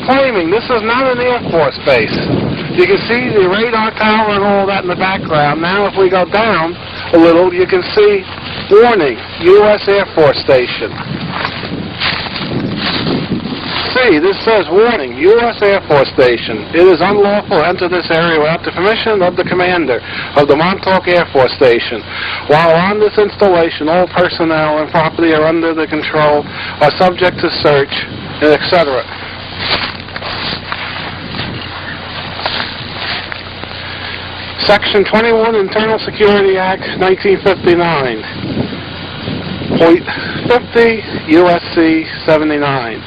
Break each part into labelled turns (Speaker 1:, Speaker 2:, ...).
Speaker 1: claiming this is not an Air Force base. You can see the radar tower and all that in the background. Now if we go down a little, you can see warning, U.S. Air Force Station. See, this says warning, U.S. Air Force Station. It is unlawful to enter this area without the permission of the commander of the Montauk Air Force Station. While on this installation, all personnel and property are under the control, are subject to search, etc. Section 21, Internal Security Act, 1959. Point 50, USC 79.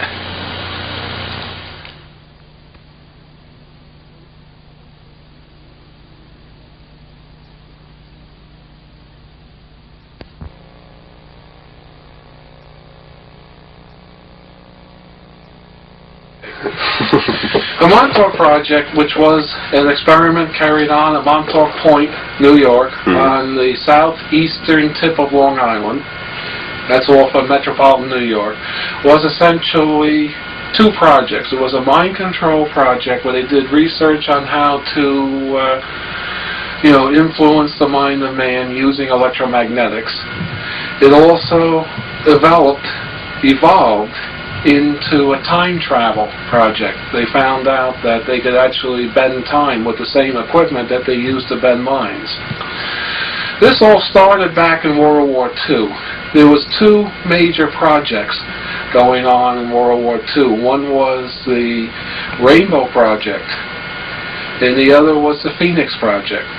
Speaker 1: The Montauk Project, which was an experiment carried on at Montauk Point, New York, on the southeastern tip of Long Island, that's off of metropolitan New York, was essentially two projects. It was a mind control project where they did research on how to influence the mind of man using electromagnetics. It also evolved into a time travel project. They found out that they could actually bend time with the same equipment that they used to bend minds. This all started back in World War II. There was two major projects going on in World War II. One was the Rainbow Project, and the other was the Phoenix Project.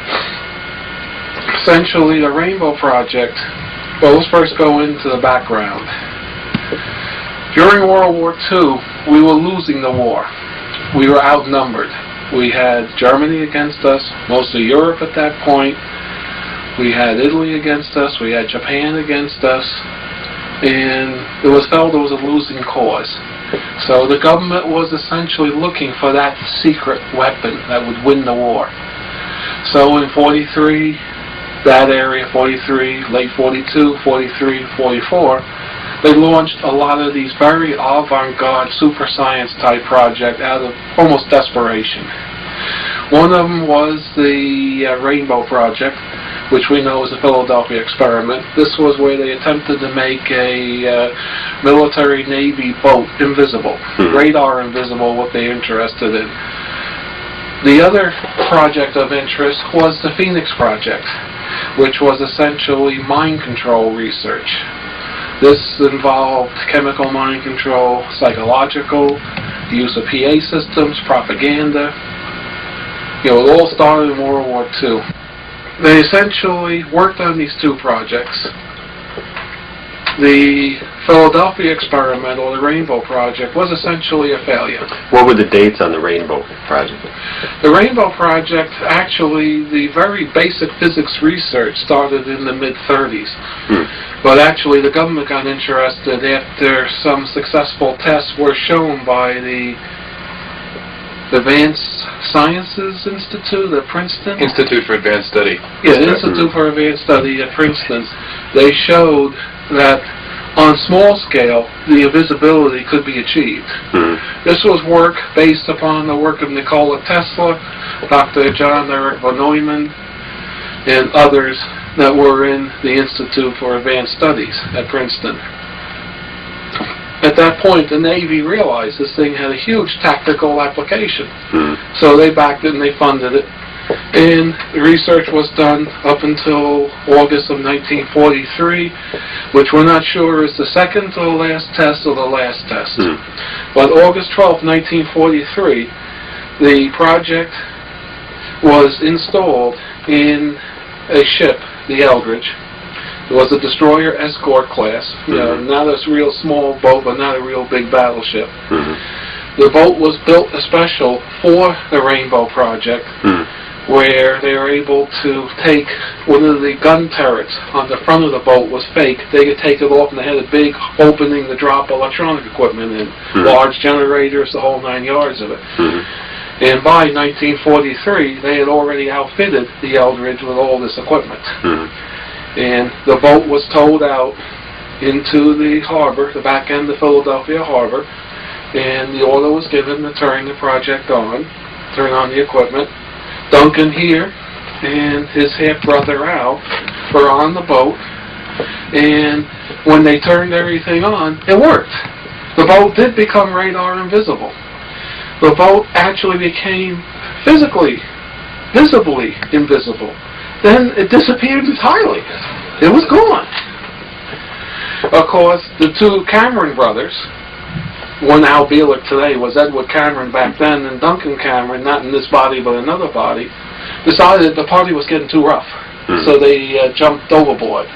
Speaker 1: Essentially, the Rainbow Project, well, let's first go into the background. During World War II, we were losing the war. We were outnumbered. We had Germany against us, most of Europe at that point. We had Italy against us. We had Japan against us. And it was felt it was a losing cause. So the government was essentially looking for that secret weapon that would win the war. So in 43, that area, 43, late 42, 43, 44, they launched a lot of these very avant-garde super science type projects out of almost desperation. One of them was the Rainbow Project, which we know is the Philadelphia experiment. This was where they attempted to make a military Navy boat invisible, radar invisible, what they're interested in. The other project of interest was the Phoenix Project, which was essentially mind control research. This involved chemical mind control, psychological, use of PA systems, propaganda. It all started in World War II. They essentially worked on these two projects. The Philadelphia experiment, or the Rainbow Project, was essentially a failure.
Speaker 2: What were the dates on the Rainbow Project?
Speaker 1: The Rainbow Project, actually, the very basic physics research started in the mid-30s. But actually, the government got interested after some successful tests were shown by the Advanced Sciences Institute at Princeton.
Speaker 3: Institute for Advanced Study.
Speaker 1: Yeah, Institute for Advanced Study at Princeton. They showed that on small scale, the invisibility could be achieved. This was work based upon the work of Nikola Tesla, Dr. John Eric von Neumann, and others that were in the Institute for Advanced Studies at Princeton. At that point, the Navy realized this thing had a huge tactical application. So they backed it and they funded it. And the research was done up until August of 1943, which we're not sure is the second to the last test or the last test. But August 12, 1943, the project was installed in a ship, the Eldridge. It was a destroyer escort class, not a real small boat, but not a real big battleship. The boat was built special for the Rainbow Project, where they were able to take one of the gun turrets on the front of the boat was fake. They could take it off, and they had a big opening to drop electronic equipment in, large generators, the whole 9 yards of it. And by 1943, they had already outfitted the Eldridge with all this equipment. And the boat was towed out into the harbor, the back end of Philadelphia Harbor, and the order was given to turn the project on, turn on the equipment. Duncan here and his half-brother Al were on the boat, and when they turned everything on, it worked. The boat did become radar invisible. The boat actually became visibly invisible. Then it disappeared entirely. It was gone. Of course, the two Cameron brothers, one Al Bielek today was Edward Cameron back then, and Duncan Cameron, not in this body but another body, decided the party was getting too rough. So they jumped overboard.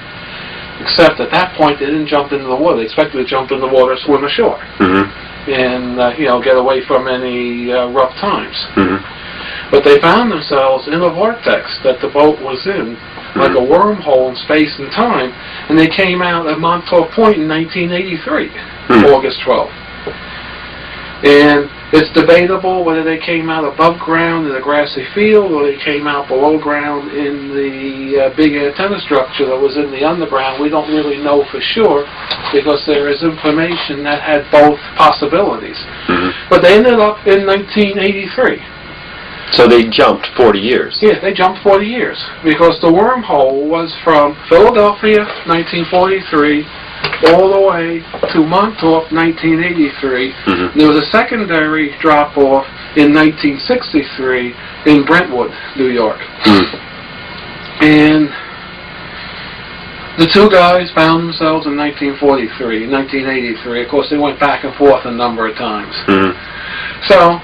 Speaker 1: Except at that point they didn't jump into the water. They expected to jump in the water, swim ashore, and get away from any rough times. But they found themselves in a vortex that the boat was in, like a wormhole in space and time, and they came out at Montauk Point in 1983, August 12th. And it's debatable whether they came out above ground in a grassy field or they came out below ground in the big antenna structure that was in the underground. We don't really know for sure because there is information that had both possibilities. But they ended up in 1983.
Speaker 2: So they jumped 40 years.
Speaker 1: Yeah, they jumped 40 years because the wormhole was from Philadelphia, 1943, all the way to Montauk, 1983. There was a secondary drop-off in 1963 in Brentwood, New York. And the two guys found themselves in 1943, 1983. Of course, they went back and forth a number of times. So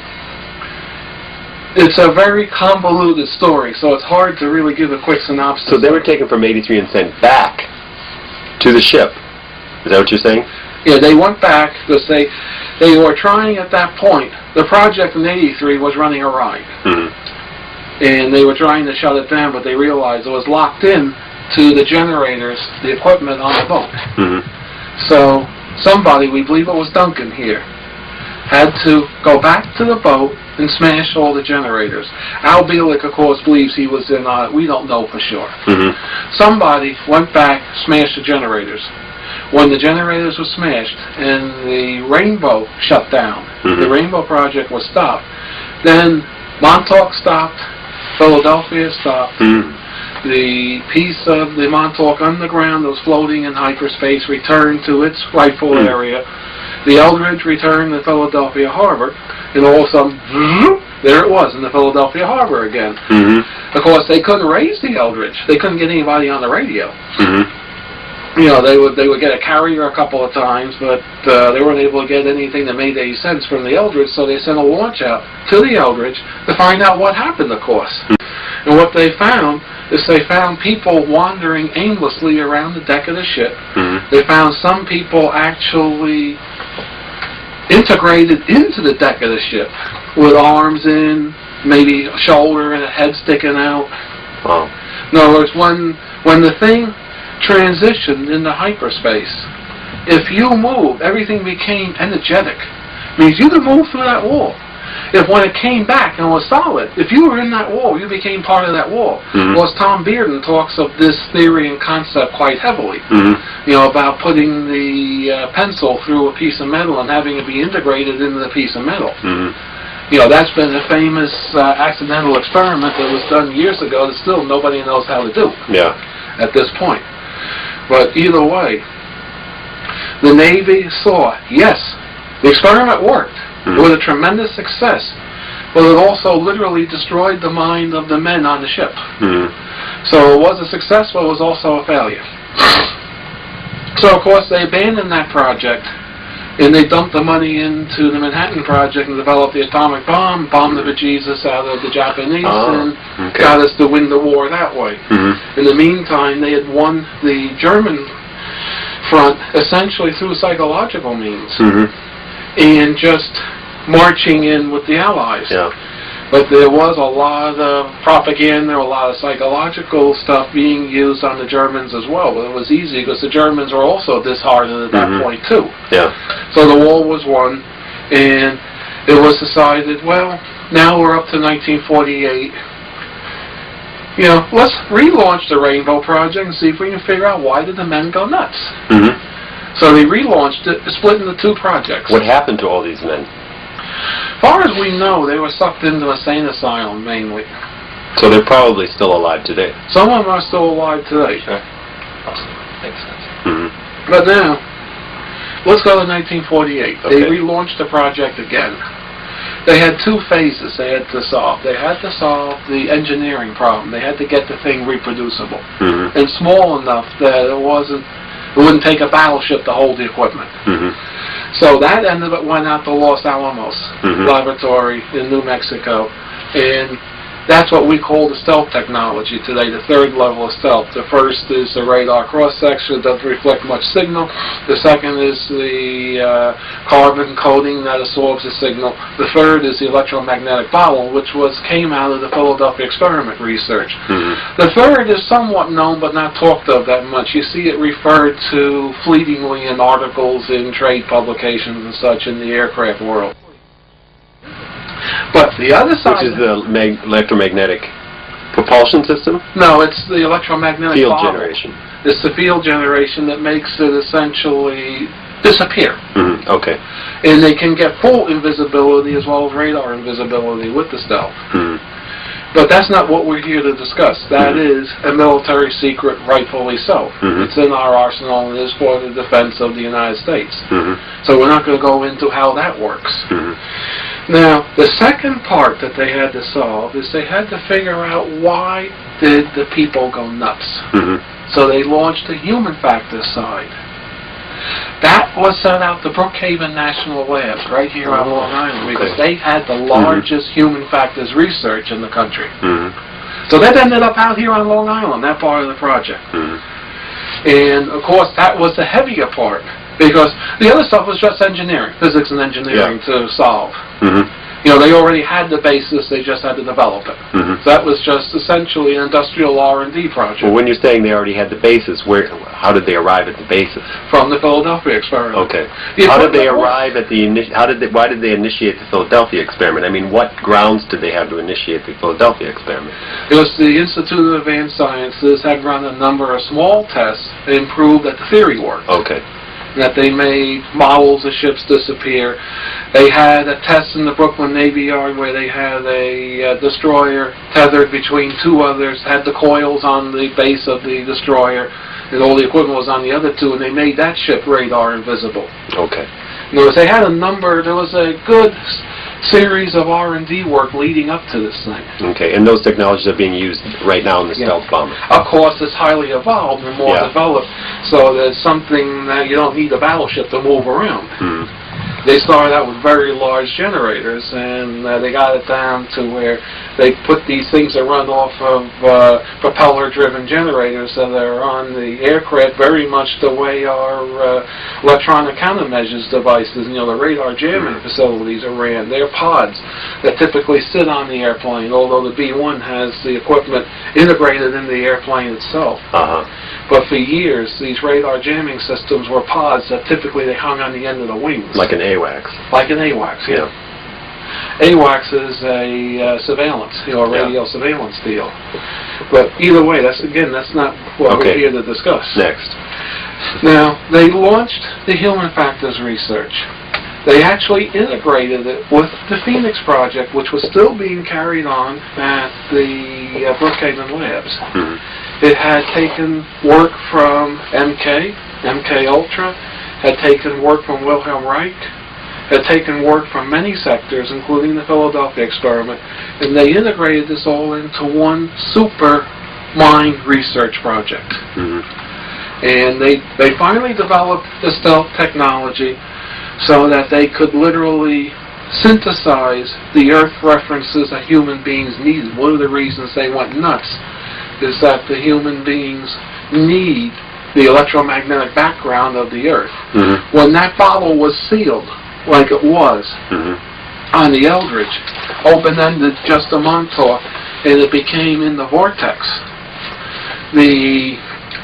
Speaker 1: it's a very convoluted story, so it's hard to really give a quick synopsis.
Speaker 2: So they were taken from 83 and sent back to the ship. Is that what you're saying?
Speaker 1: Yeah, they went back because they were trying at that point. The project in 83 was running awry. And they were trying to shut it down, but they realized it was locked in to the generators, the equipment on the boat. So somebody, we believe it was Duncan here, had to go back to the boat and smash all the generators. Al Bielek, of course, believes he was in on it. We don't know for sure. Somebody went back, smashed the generators. When the generators were smashed and the Rainbow shut down, the Rainbow project was stopped, then Montauk stopped, Philadelphia stopped, the piece of the Montauk underground that was floating in hyperspace returned to its rightful area, the Eldridge returned to Philadelphia Harbor, and all of a sudden, there it was in the Philadelphia Harbor again. Of course, they couldn't raise the Eldridge. They couldn't get anybody on the radio. They would get a carrier a couple of times, but they weren't able to get anything that made any sense from the Eldridge, so they sent a launch out to the Eldridge to find out what happened, of course. And what they found is they found people wandering aimlessly around the deck of the ship. They found some people actually integrated into the deck of the ship with arms in, maybe a shoulder and a head sticking out. In other words, when the thing transitioned into hyperspace, if you moved, everything became energetic. Means you could move through that wall. If when it came back and was solid, if you were in that wall, you became part of that wall. Well, Tom Bearden talks of this theory and concept quite heavily. About putting the pencil through a piece of metal and having it be integrated into the piece of metal. That's been a famous accidental experiment that was done years ago that still nobody knows how to do at this point. But either way, the Navy saw, yes, the experiment worked. It was a tremendous success, but it also literally destroyed the mind of the men on the ship. So it was a success, but it was also a failure. So, of course, they abandoned that project, and they dumped the money into the Manhattan Project and developed the atomic bomb, bombed the bejesus out of the Japanese, and got us to win the war that way. In the meantime, they had won the German front essentially through psychological means, and just marching in with the Allies. But there was a lot of propaganda, a lot of psychological stuff being used on the Germans as well. But it was easy because the Germans were also disheartened at that point too. So the war was won, and it was decided, well, now we're up to 1948. Let's relaunch the Rainbow Project and see if we can figure out why did the men go nuts. So they relaunched it, split into 2 projects.
Speaker 2: What happened to all these men?
Speaker 1: As far as we know, they were sucked into a sane asylum mainly.
Speaker 2: So they're probably still alive today.
Speaker 1: Some of them are still alive today.
Speaker 2: Sure.
Speaker 3: Makes sense.
Speaker 2: Mm-hmm.
Speaker 1: But now, let's go to 1948.
Speaker 2: Okay.
Speaker 1: They relaunched the project again. They had 2 phases they had to solve. They had to solve the engineering problem. They had to get the thing reproducible and small enough that it wouldn't take a battleship to hold the equipment. So that ended up went out to Los Alamos Laboratory in New Mexico, and that's what we call the stealth technology today, the 3rd level of stealth. The first is the radar cross-section, that doesn't reflect much signal. The second is the carbon coating that absorbs the signal. The third is the electromagnetic bottle, which came out of the Philadelphia experiment research. The third is somewhat known but not talked of that much. You see it referred to fleetingly in articles in trade publications and such in the aircraft world. But the other side...
Speaker 2: Which is the electromagnetic propulsion system?
Speaker 1: No, it's the electromagnetic
Speaker 2: field
Speaker 1: bottle.
Speaker 2: generation.
Speaker 1: It's the field generation that makes it essentially disappear.
Speaker 2: Okay.
Speaker 1: And they can get full invisibility as well as radar invisibility with the stealth. But that's not what we're here to discuss. That is a military secret, rightfully so. It's in our arsenal and is for the defense of the United States. So we're not going to go into how that works. Now, the second part that they had to solve is they had to figure out why did the people go nuts. So they launched the human factor side. That was sent out to Brookhaven National Labs right here on Long Island because they had the largest human factors research in the country. So that ended up out here on Long Island, that part of the project. And of course that was the heavier part because the other stuff was just engineering, physics and engineering to solve. You know, they already had the basis, they just had to develop it. So that was just essentially an industrial R&D project.
Speaker 2: Well, when you're saying they already had the basis, how did they arrive at the basis?
Speaker 1: From the Philadelphia experiment.
Speaker 2: Okay. How did they arrive at why did they initiate the Philadelphia experiment? I mean, what grounds did they have to initiate the Philadelphia experiment?
Speaker 1: It was the Institute of Advanced Sciences had run a number of small tests and proved that the theory worked.
Speaker 2: Okay.
Speaker 1: That they made models of ships disappear. They had a test in the Brooklyn Navy Yard where they had a destroyer tethered between 2 others, had the coils on the base of the destroyer, and all the equipment was on the other 2, and they made that ship radar invisible.
Speaker 2: Okay.
Speaker 1: Notice they had there was a good series of R&D work leading up to this thing.
Speaker 2: Okay, and those technologies are being used right now in the stealth bomber.
Speaker 1: Of course, it's highly evolved and more developed, so there's something that you don't need a battleship to move around. They started out with very large generators, and they got it down to where they put these things that run off of propeller-driven generators that are on the aircraft, very much the way our electronic countermeasures devices, you know, the radar jamming facilities are ran. They're pods that typically sit on the airplane, although the B-1 has the equipment integrated in the airplane itself. But for years, these radar jamming systems were pods that typically they hung on the end of the wings.
Speaker 2: Like an AWACS.
Speaker 1: Like an AWACS, yeah. AWACS is a surveillance, you know, a radio surveillance deal. But either way, that's not what we're here to discuss.
Speaker 2: Next.
Speaker 1: Now, they launched the human factors research. They actually integrated it with the Phoenix project, which was still being carried on at the Brookhaven Labs. It had taken work from MK Ultra, had taken work from Wilhelm Reich, had taken work from many sectors, including the Philadelphia experiment, and they integrated this all into one super mind research project. And they finally developed the stealth technology so that they could literally synthesize the Earth references that human beings needed. One of the reasons they went nuts is that the human beings need the electromagnetic background of the Earth. When that bottle was sealed, like it was on the Eldridge, open-ended just a Montauk, and it became in the vortex, the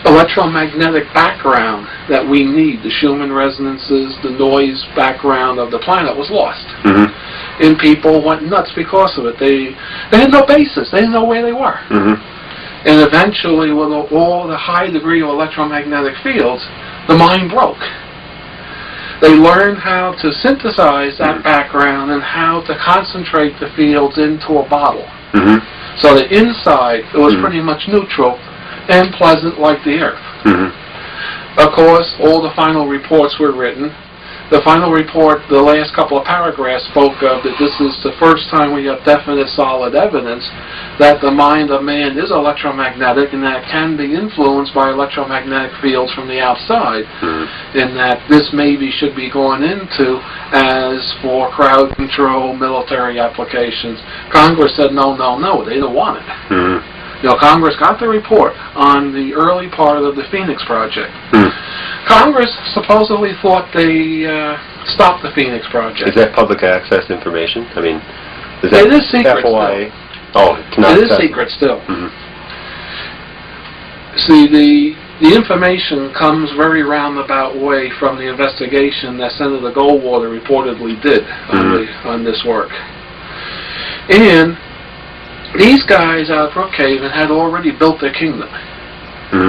Speaker 1: electromagnetic background that we need, the Schumann resonances, the noise background of the planet was lost. And people went nuts because of it. They had no basis. They didn't know where they were. And eventually, with all the high degree of electromagnetic fields, the mind broke. They learned how to synthesize that background and how to concentrate the fields into a bottle. So the inside, it was pretty much neutral and pleasant like the Earth. Of course, all the final reports were written. The final report, the last couple of paragraphs, spoke of that this is the first time we have definite, solid evidence that the mind of man is electromagnetic and that it can be influenced by electromagnetic fields from the outside, and that this maybe should be going into as for crowd control, military applications. Congress said no, no, no, they don't want it. You know, Congress got the report on the early part of the Phoenix Project. Congress supposedly thought they stopped the Phoenix Project.
Speaker 2: Is that public access information? I mean, is that
Speaker 1: it is secret
Speaker 2: FOIA?
Speaker 1: still.
Speaker 2: Oh, it's not.
Speaker 1: It is secret still. See, the information comes very roundabout way from the investigation that Senator Goldwater reportedly did on this work. And these guys out of Brookhaven had already built their kingdom.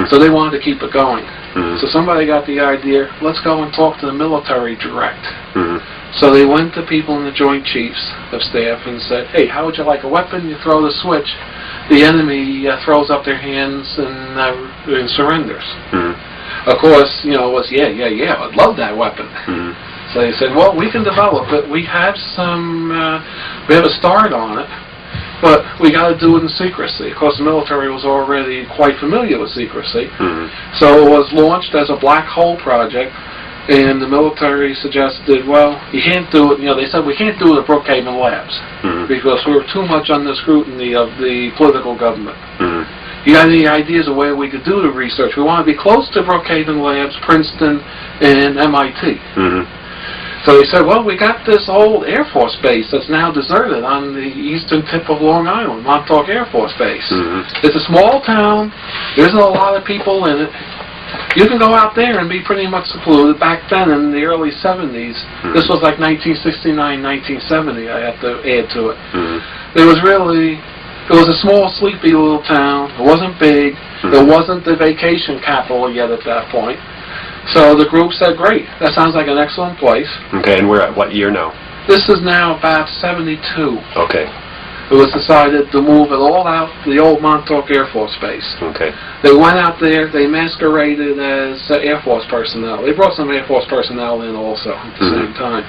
Speaker 1: So they wanted to keep it going. So somebody got the idea, let's go and talk to the military direct. So they went to people in the Joint Chiefs of Staff and said, hey, how would you like a weapon? You throw the switch, the enemy throws up their hands and surrenders. Of course, you know, it was, yeah, I'd love that weapon. So they said, well, we can develop it. We have we have a start on it. But we got to do it in secrecy. Of course, the military was already quite familiar with secrecy. So it was launched as a black hole project, and the military suggested, well, you can't do it. You know, they said we can't do it at Brookhaven Labs because we're too much under scrutiny of the political government. You got any ideas of where we could do the research? We want to be close to Brookhaven Labs, Princeton, and MIT. So they said, well, we got this old Air Force base that's now deserted on the eastern tip of Long Island, Montauk Air Force Base. It's a small town. There isn't a lot of people in it. You can go out there and be pretty much secluded. Back then, in the early 70s, this was like 1969, 1970, I have to add to it. It was a small, sleepy little town. It wasn't big. It wasn't the vacation capital yet at that point. So the group said, great, that sounds like an excellent place.
Speaker 2: Okay, and we're at what year now?
Speaker 1: This is now about 72.
Speaker 2: Okay.
Speaker 1: It was decided to move it all out to the old Montauk Air Force Base.
Speaker 2: Okay.
Speaker 1: They went out there, they masqueraded as Air Force personnel. They brought some Air Force personnel in also at the same time.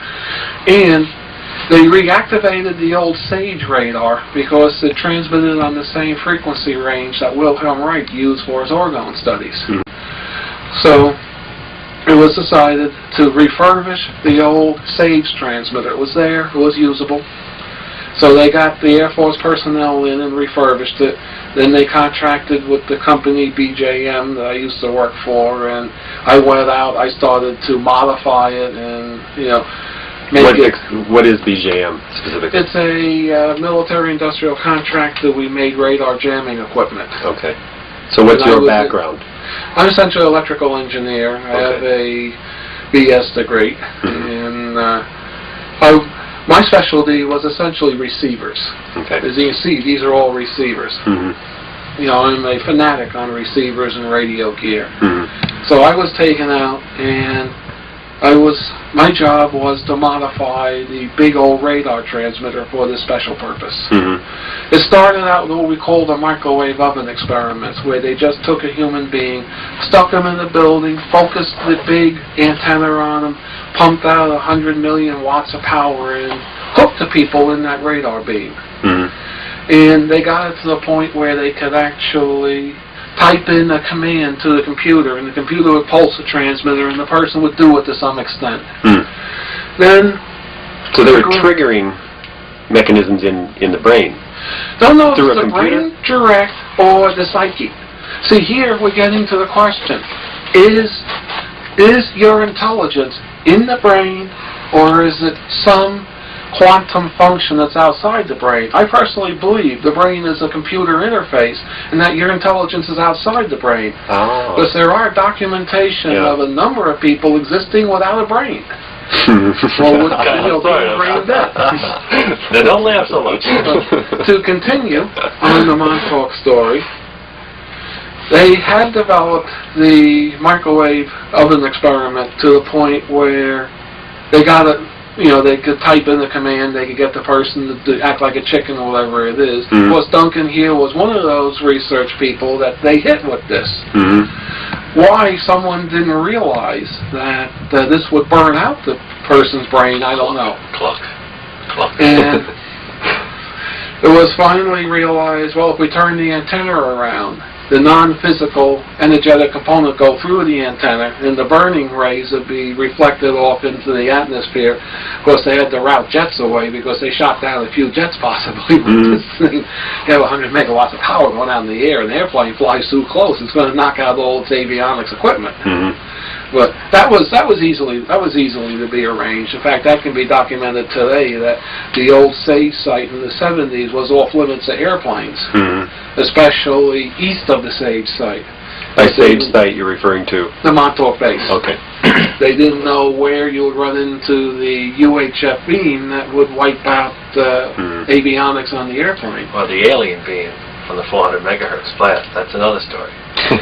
Speaker 1: And they reactivated the old SAGE radar because it transmitted on the same frequency range that Wilhelm Reich used for his orgone studies. So it was decided to refurbish the old SAGE transmitter. It was there, it was usable. So they got the Air Force personnel in and refurbished it. Then they contracted with the company BJM that I used to work for, and I went out, I started to modify it and, you know,
Speaker 2: what is BJM specifically?
Speaker 1: It's a military industrial contract that we made radar jamming equipment.
Speaker 2: Okay. So what's your background?
Speaker 1: I'm essentially an electrical engineer. I have a BS degree, and my specialty was essentially receivers. Okay. As you can see, these are all receivers. You know, I'm a fanatic on receivers and radio gear. So I was taken out, and my job was to modify the big old radar transmitter for this special purpose. It started out with what we call the microwave oven experiments, where they just took a human being, stuck him in the building, focused the big antenna on him, pumped out 100 million watts of power and hooked the people in that radar beam. And they got it to the point where they could actually type in a command to the computer, and the computer would pulse the transmitter, and the person would do it to some extent.
Speaker 2: So there were triggering mechanisms in the brain.
Speaker 1: Don't know if it's the brain direct or the psyche. See, here we're getting to the question: is your intelligence in the brain, or is it some quantum function that's outside the brain? I personally believe the brain is a computer interface and that your intelligence is outside the brain. Because there are documentation of a number of people existing without a brain. Well, brain dead.
Speaker 3: Now don't laugh so much.
Speaker 1: To continue on the Montauk story, they had developed the microwave oven experiment to the point where they got it. You know, they could type in the command, they could get the person to act like a chicken or whatever it is. Of course, Duncan here was one of those research people that they hit with this. Why someone didn't realize that this would burn out the person's brain, I don't know.
Speaker 3: Clock.
Speaker 1: And it was finally realized, well, if we turn the antenna around, the non-physical energetic component go through the antenna, and the burning rays would be reflected off into the atmosphere. Of course, they had to route jets away because they shot down a few jets possibly with this thing. You have 100 megawatts of power going out in the air, and the airplane flies too close. It's going to knock out all its avionics equipment. But that was easily to be arranged. In fact, that can be documented today that the old Sage site in the 70s was off limits to airplanes, especially east of the Sage site.
Speaker 2: By Sage site, you're referring to?
Speaker 1: The Montauk base.
Speaker 2: Okay.
Speaker 1: They didn't know where you would run into the UHF beam that would wipe out avionics on the airplane.
Speaker 3: Or the alien beam from the 400 megahertz blast. That's another story.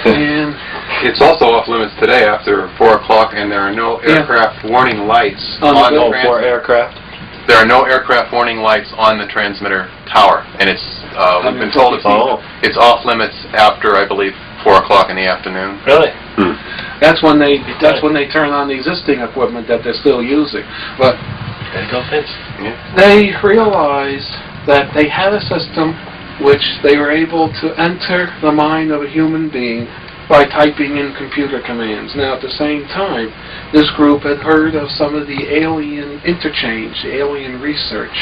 Speaker 1: And
Speaker 4: it's also off limits today after 4 o'clock, and there are no aircraft warning lights on the
Speaker 2: for aircraft?
Speaker 4: There are no aircraft warning lights on the transmitter tower, and it's we've been told it's off limits after, I believe, 4 o'clock in the afternoon.
Speaker 3: Really?
Speaker 1: That's when they turn on the existing equipment that they're still using. But
Speaker 3: there you go, Vince.
Speaker 1: They realized that they had a system which they were able to enter the mind of a human being by typing in computer commands. Now, at the same time, this group had heard of some of the alien interchange, the alien research.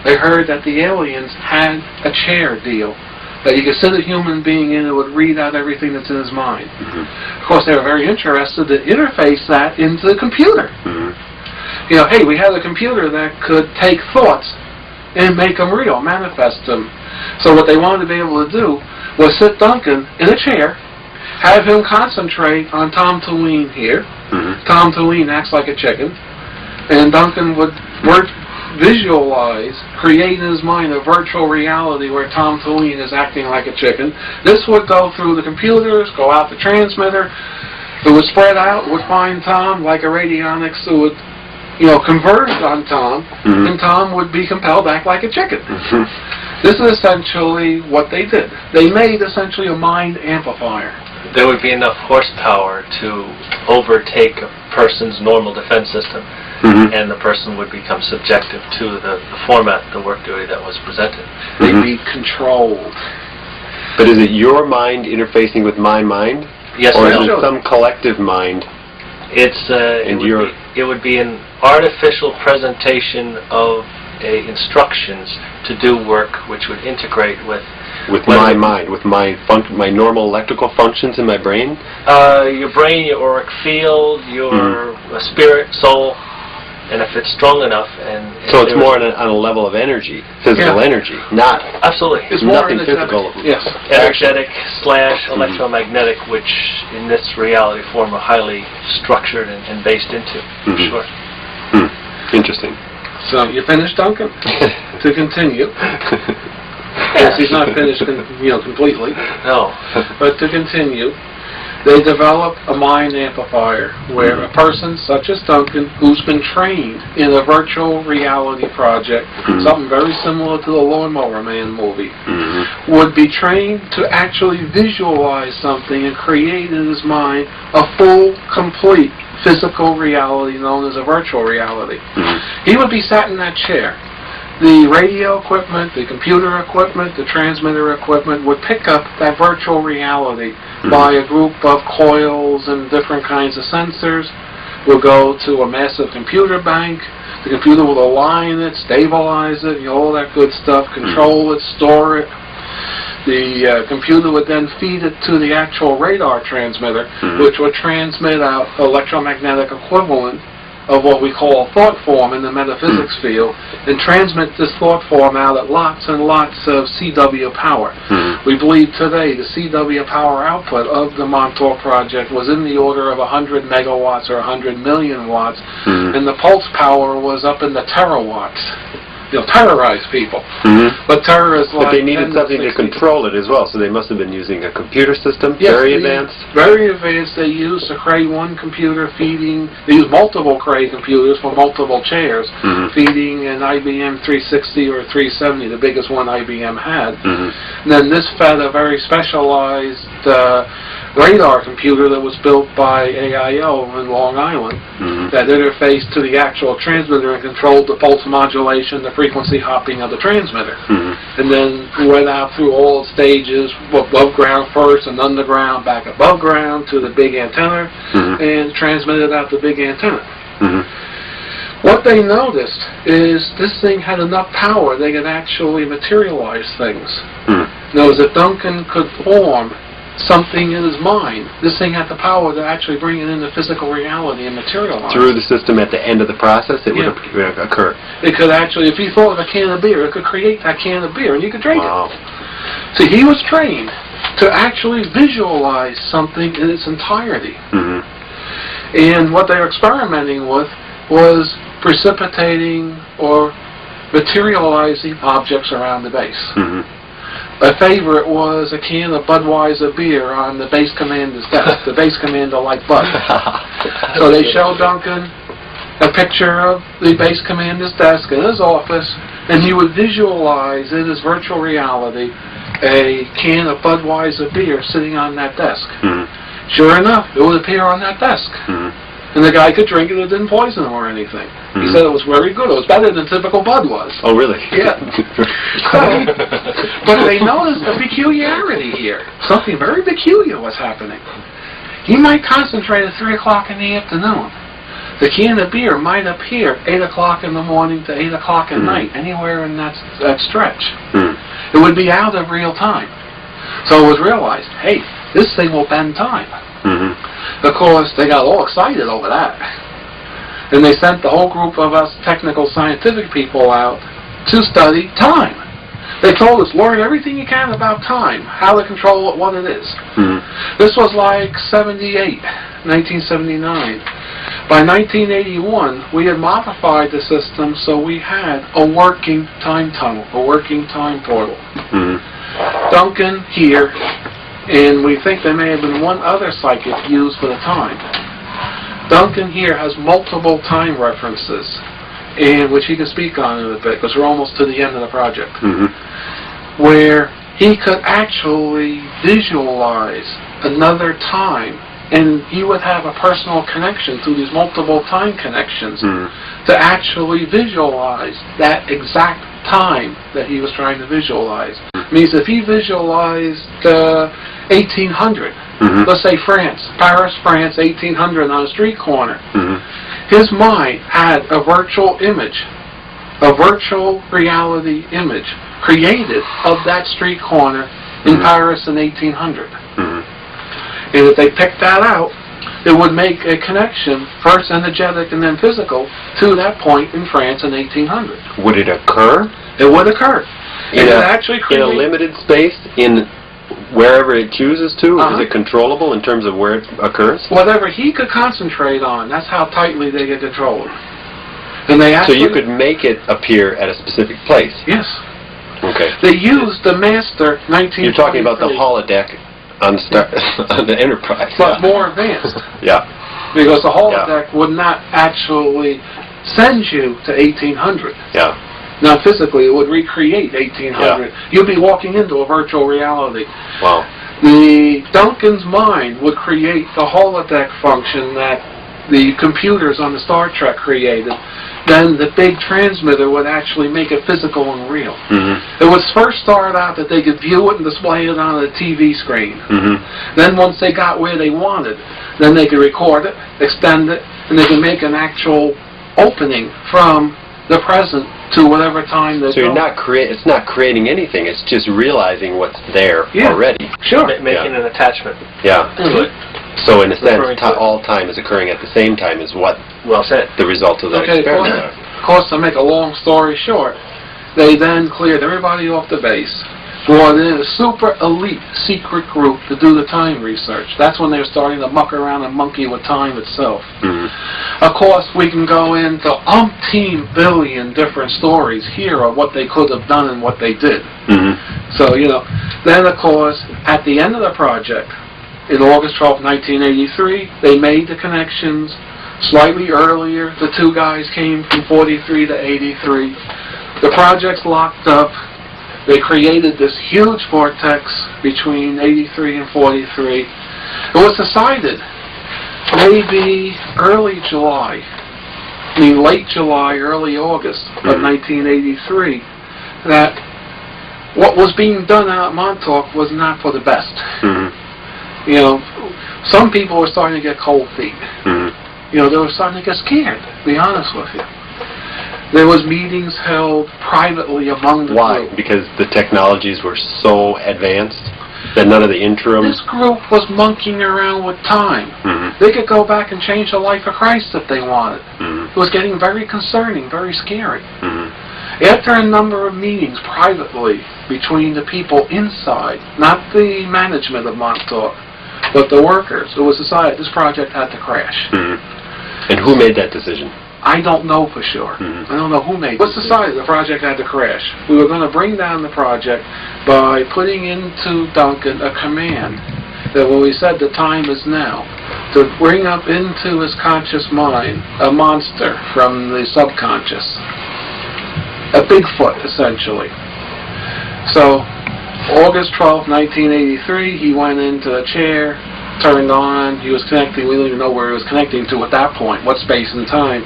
Speaker 1: They heard that the aliens had a chair deal, that you could sit a human being in and it would read out everything that's in his mind. Of course, they were very interested to interface that into the computer. You know, hey, we had a computer that could take thoughts and make them real, manifest them. So what they wanted to be able to do was sit Duncan in a chair, have him concentrate on Tom Tulane here. Tom Tulane acts like a chicken, and Duncan would visualize, create in his mind a virtual reality where Tom Tulane is acting like a chicken. This would go through the computers, go out the transmitter. It would spread out, would find Tom like a radionics, it would converge on Tom, and Tom would be compelled to act like a chicken. This is essentially what they did. They made essentially a mind amplifier.
Speaker 3: There would be enough horsepower to overtake a person's normal defense system, and the person would become subjective to the format, the work duty that was presented.
Speaker 1: They'd be controlled.
Speaker 2: But is it your mind interfacing with my mind?
Speaker 3: Yes,
Speaker 2: or is it some collective mind?
Speaker 3: It would be an artificial presentation of instructions to do work which would integrate with
Speaker 2: my mind, with my normal electrical functions in my brain?
Speaker 3: Your brain, your auric field, your spirit, soul, and if it's strong enough.
Speaker 2: So it's more on a level of energy, physical energy, not
Speaker 3: absolutely.
Speaker 2: It's nothing physical.
Speaker 1: Yes,
Speaker 3: energetic / electromagnetic, which in this reality form are highly structured and based into. Sure.
Speaker 2: Interesting.
Speaker 1: So you finished, Duncan? To continue. Yes, he's not finished completely.
Speaker 3: No.
Speaker 1: But to continue, they developed a mind amplifier where a person such as Duncan, who's been trained in a virtual reality project, something very similar to the Lawnmower Man movie, would be trained to actually visualize something and create in his mind a full, complete physical reality known as a virtual reality. He would be sat in that chair. The radio equipment, the computer equipment, the transmitter equipment would pick up that virtual reality by a group of coils and different kinds of sensors. We'll go to a massive computer bank. The computer will align it, stabilize it, all that good stuff, control it, store it. The computer would then feed it to the actual radar transmitter, which would transmit out electromagnetic equivalent of what we call thought form in the metaphysics field, and transmit this thought form out at lots and lots of CW power. We believe today the CW power output of the Montauk project was in the order of 100 megawatts or 100 million watts, and the pulse power was up in the terawatts. terrorize people. But terrorists
Speaker 2: But they needed something to control it as well, so they must have been using a computer system,
Speaker 1: yes,
Speaker 2: very advanced.
Speaker 1: Very advanced. They used a Cray 1 computer feeding, they used multiple Cray computers for multiple chairs, feeding an IBM 360 or 370, the biggest one IBM had. And then this fed a very specialized radar computer that was built by AIO in Long Island that interfaced to the actual transmitter and controlled the pulse modulation, the frequency hopping of the transmitter. And then went out through all stages, above ground first and underground, back above ground to the big antenna, and transmitted out the big antenna. What they noticed is this thing had enough power they could actually materialize things. Now, if Duncan could form something in his mind, this thing had the power to actually bring it into physical reality and materialize.
Speaker 2: Through the system at the end of the process, it would occur.
Speaker 1: It could actually, if he thought of a can of beer, it could create that can of beer and you could drink it. So he was trained to actually visualize something in its entirety. And what they were experimenting with was precipitating or materializing objects around the base. My favorite was a can of Budweiser beer on the base commander's desk. The base commander liked Bud. So they showed Duncan a picture of the base commander's desk in his office, and he would visualize in his virtual reality a can of Budweiser beer sitting on that desk. Sure enough, it would appear on that desk. And the guy could drink it, it didn't poison him or anything. He said it was very good. It was better than typical Bud was.
Speaker 2: Oh, really?
Speaker 1: Yeah. But they noticed a peculiarity here. Something very peculiar was happening. He might concentrate at 3 o'clock in the afternoon. The can of beer might appear 8 o'clock in the morning to 8 o'clock at night, anywhere in that stretch. It would be out of real time. So it was realized, hey, this thing will bend time. Of course, they got all excited over that. And they sent the whole group of us technical scientific people out to study time. They told us, learn everything you can about time, how to control it, what it is. This was like 1979. By 1981, we had modified the system so we had a working time tunnel, a working time portal. Duncan here, and we think there may have been one other psychic used for the time. Duncan here has multiple time references, and which he can speak on in a bit, because we're almost to the end of the project, where he could actually visualize another time, and he would have a personal connection through these multiple time connections to actually visualize that exact time that he was trying to visualize. Means if he visualized 1800, let's say France, Paris, France, 1800 on a street corner, his mind had a virtual image, a virtual reality image created of that street corner in Paris in 1800. And if they picked that out, it would make a connection, first energetic and then physical, to that point in France in 1800.
Speaker 2: Would it occur?
Speaker 1: It would occur.
Speaker 2: In a limited space, in wherever it chooses to? Is it controllable in terms of where it occurs?
Speaker 1: Whatever he could concentrate on, that's how tightly they could control it. And they actually,
Speaker 2: so you could make it appear at a specific place?
Speaker 1: Yes.
Speaker 2: Okay.
Speaker 1: They used the master 1923.
Speaker 2: You're talking about the holodeck on the Enterprise.
Speaker 1: But more advanced. Because the holodeck would not actually send you to 1800. Now physically it would recreate 1800. You'd be walking into a virtual reality.
Speaker 2: Wow.
Speaker 1: The Duncan's mind would create the holodeck function that the computers on the Star Trek created. Then the big transmitter would actually make it physical and real. It was first started out that they could view it and display it on a TV screen. Then once they got where they wanted, then they could record it, extend it, and they could make an actual opening from the present to whatever time they're
Speaker 2: So it's not creating anything, it's just realizing what's there already.
Speaker 1: Sure.
Speaker 3: Making an attachment
Speaker 2: to it. So in a sense, all time is occurring at the same time as what the result of that experiment are.
Speaker 1: Of course, to make a long story short, they then cleared everybody off the base. brought in a super elite secret group to do the time research. That's when they were starting to muck around and monkey with time itself. Of course, we can go into umpteen billion different stories here of what they could have done and what they did. So, you know, then of course, at the end of the project, in August 12, 1983, they made the connections. Slightly earlier, the two guys came from 43 to 83. The project's locked up. They created this huge vortex between 83 and 43. It was decided maybe early July, I mean late July, early August of 1983, that what was being done out at Montauk was not for the best. You know, some people were starting to get cold feet. You know, they were starting to get scared, to be honest with you. There was meetings held privately among the
Speaker 2: Why?
Speaker 1: group.
Speaker 2: Because the technologies were so advanced that none of the interim...
Speaker 1: This group was monkeying around with time. They could go back and change the life of Christ if they wanted. It was getting very concerning, very scary. After a number of meetings privately between the people inside, not the management of Montauk, but the workers, it was decided this project had to crash.
Speaker 2: And who made that decision?
Speaker 1: I don't know for sure. I don't know who made it. What's decided? The project had to crash. We were going to bring down the project by putting into Duncan a command that when we said the time is now, to bring up into his conscious mind a monster from the subconscious. A Bigfoot, essentially. So, August 12, 1983, he went into a chair, turned on, he was connecting, we don't even know where he was connecting to at that point, what space and time.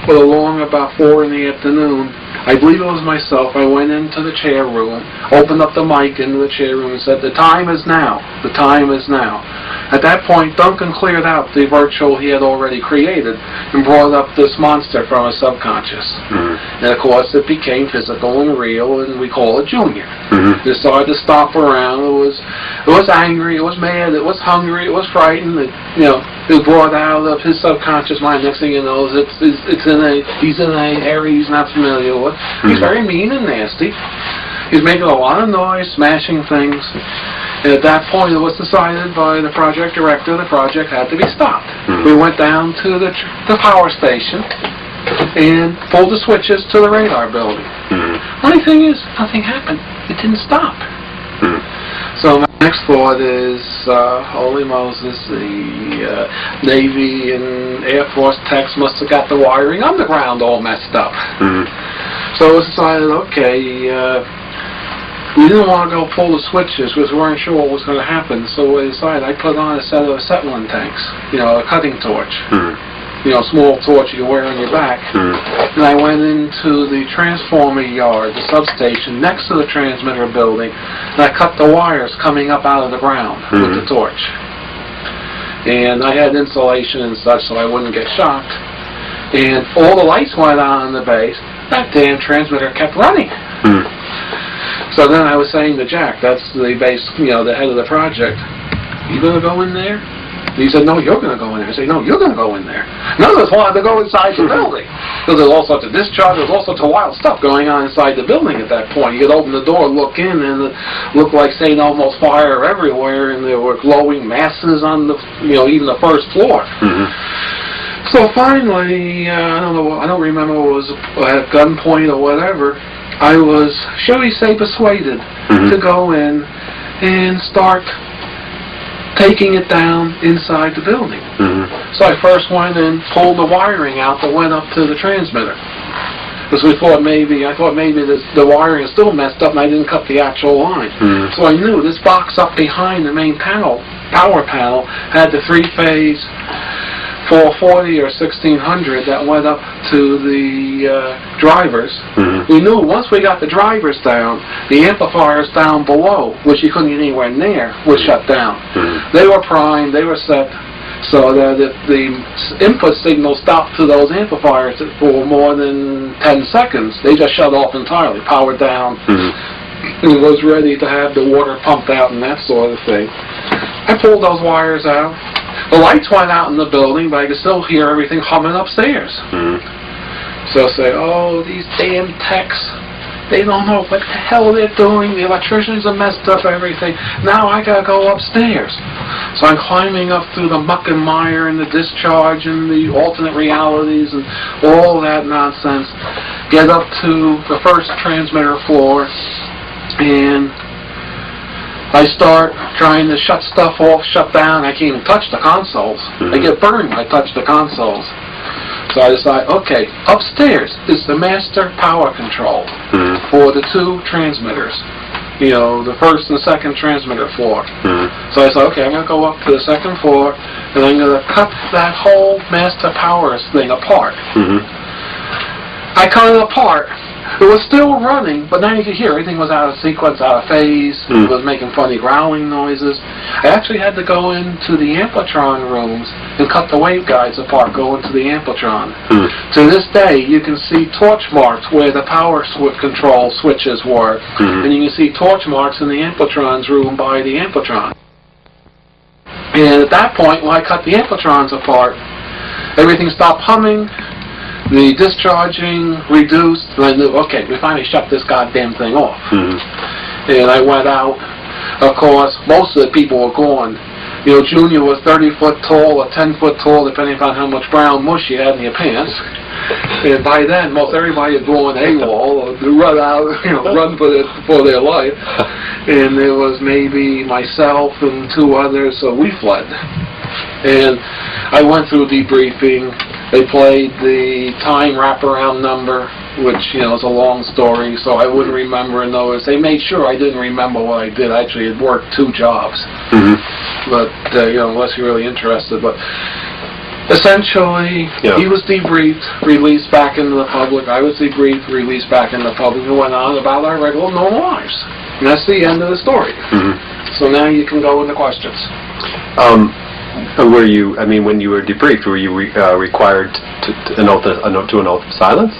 Speaker 1: But along about 4 in the afternoon, I believe it was myself, I went into the chair room, opened up the mic into the chair room and said, the time is now, the time is now. At that point, Duncan cleared out the virtual he had already created and brought up this monster from his subconscious. And of course, it became physical and real, and we call it Junior. It started to stomp around. It was angry, it was mad, it was hungry, it was frightened. It, you know, it was brought out of his subconscious mind. Next thing you know, he's in an area he's not familiar with. He's very mean and nasty. He's making a lot of noise, smashing things. And at that point, it was decided by the project director the project had to be stopped. We went down to the power station and pulled the switches to the radar building. Only thing is, nothing happened. It didn't stop. So my next thought is, holy Moses, the Navy and Air Force techs must have got the wiring underground all messed up. So it was decided, okay, we didn't want to go pull the switches because we weren't sure what was going to happen. So we decided I put on a set of acetylene tanks, you know, a cutting torch. You know, small torch you wear on your back. And I went into the transformer yard, the substation, next to the transmitter building, and I cut the wires coming up out of the ground with the torch. And I had insulation and such so I wouldn't get shocked. And all the lights went on in the base. That damn transmitter kept running. So then I was saying to Jack, that's the base, you know, the head of the project, you going to go in there? He said, no, you're going to go in there. I said, no, you're going to go in there. None of us wanted to go inside the building. Because there's all sorts of discharge, there's all sorts of wild stuff going on inside the building at that point. You could open the door, look in, and it looked like St. Elmo's fire everywhere, and there were glowing masses on the, you know, even the first floor. So finally, I don't remember what it was at gunpoint or whatever, I was, shall we say, persuaded to go in and start taking it down inside the building. So I first went and pulled the wiring out that went up to the transmitter. Because I thought maybe the wiring is still messed up and I didn't cut the actual line. So I knew this box up behind the main panel, power panel, had the 3-phase 440 or 1600 that went up to the drivers. We knew once we got the drivers down, the amplifiers down below, which you couldn't get anywhere near, was shut down. They were primed, they were set, so that if the input signal stopped to those amplifiers for more than 10 seconds, they just shut off entirely, powered down, and was ready to have the water pumped out and that sort of thing. I pulled those wires out. The lights went out in the building, but I could still hear everything humming upstairs. So I say, oh, these damn techs. They don't know what the hell they're doing. The electricians have messed up everything. Now I gotta go upstairs. So I'm climbing up through the muck and mire and the discharge and the alternate realities and all that nonsense. Get up to the first transmitter floor, and I start trying to shut stuff off, shut down. I can't even touch the consoles. I get burned when I touch the consoles. So I decide, okay, upstairs is the master power control for the two transmitters. You know, the first and second transmitter floor. So I said, okay, I'm going to go up to the second floor, and I'm going to cut that whole master power thing apart. I cut it apart. It was still running, but now you could hear everything was out of sequence, out of phase. It was making funny growling noises. I actually had to go into the amplitron rooms and cut the waveguides apart, go into the amplitron. To this day, you can see torch marks where the power control switches were, and you can see torch marks in the amplitron's room by the amplitron. And at that point, when I cut the amplitrons apart, everything stopped humming. The discharging reduced, and I knew, okay, we finally shut this goddamn thing off. And I went out. Of course, most of the people were gone. You know, Junior was 30 foot tall or 10 foot tall, depending on how much brown mush you had in your pants. And by then, most everybody had gone AWOL or run out, you know, run for their life. And there was maybe myself and two others, so we fled. And I went through debriefing. They played the time wraparound number, which, you know, is a long story, so I wouldn't remember and notice. They made sure I didn't remember what I did. I actually had worked 2 jobs. But, you know, unless you're really interested. But essentially, he was debriefed, released back into the public. I was debriefed, released back into the public, and went on about our regular normal lives. And that's the end of the story. So now you can go into questions.
Speaker 2: Were you, I mean, when you were debriefed, were you required to an oath of silence?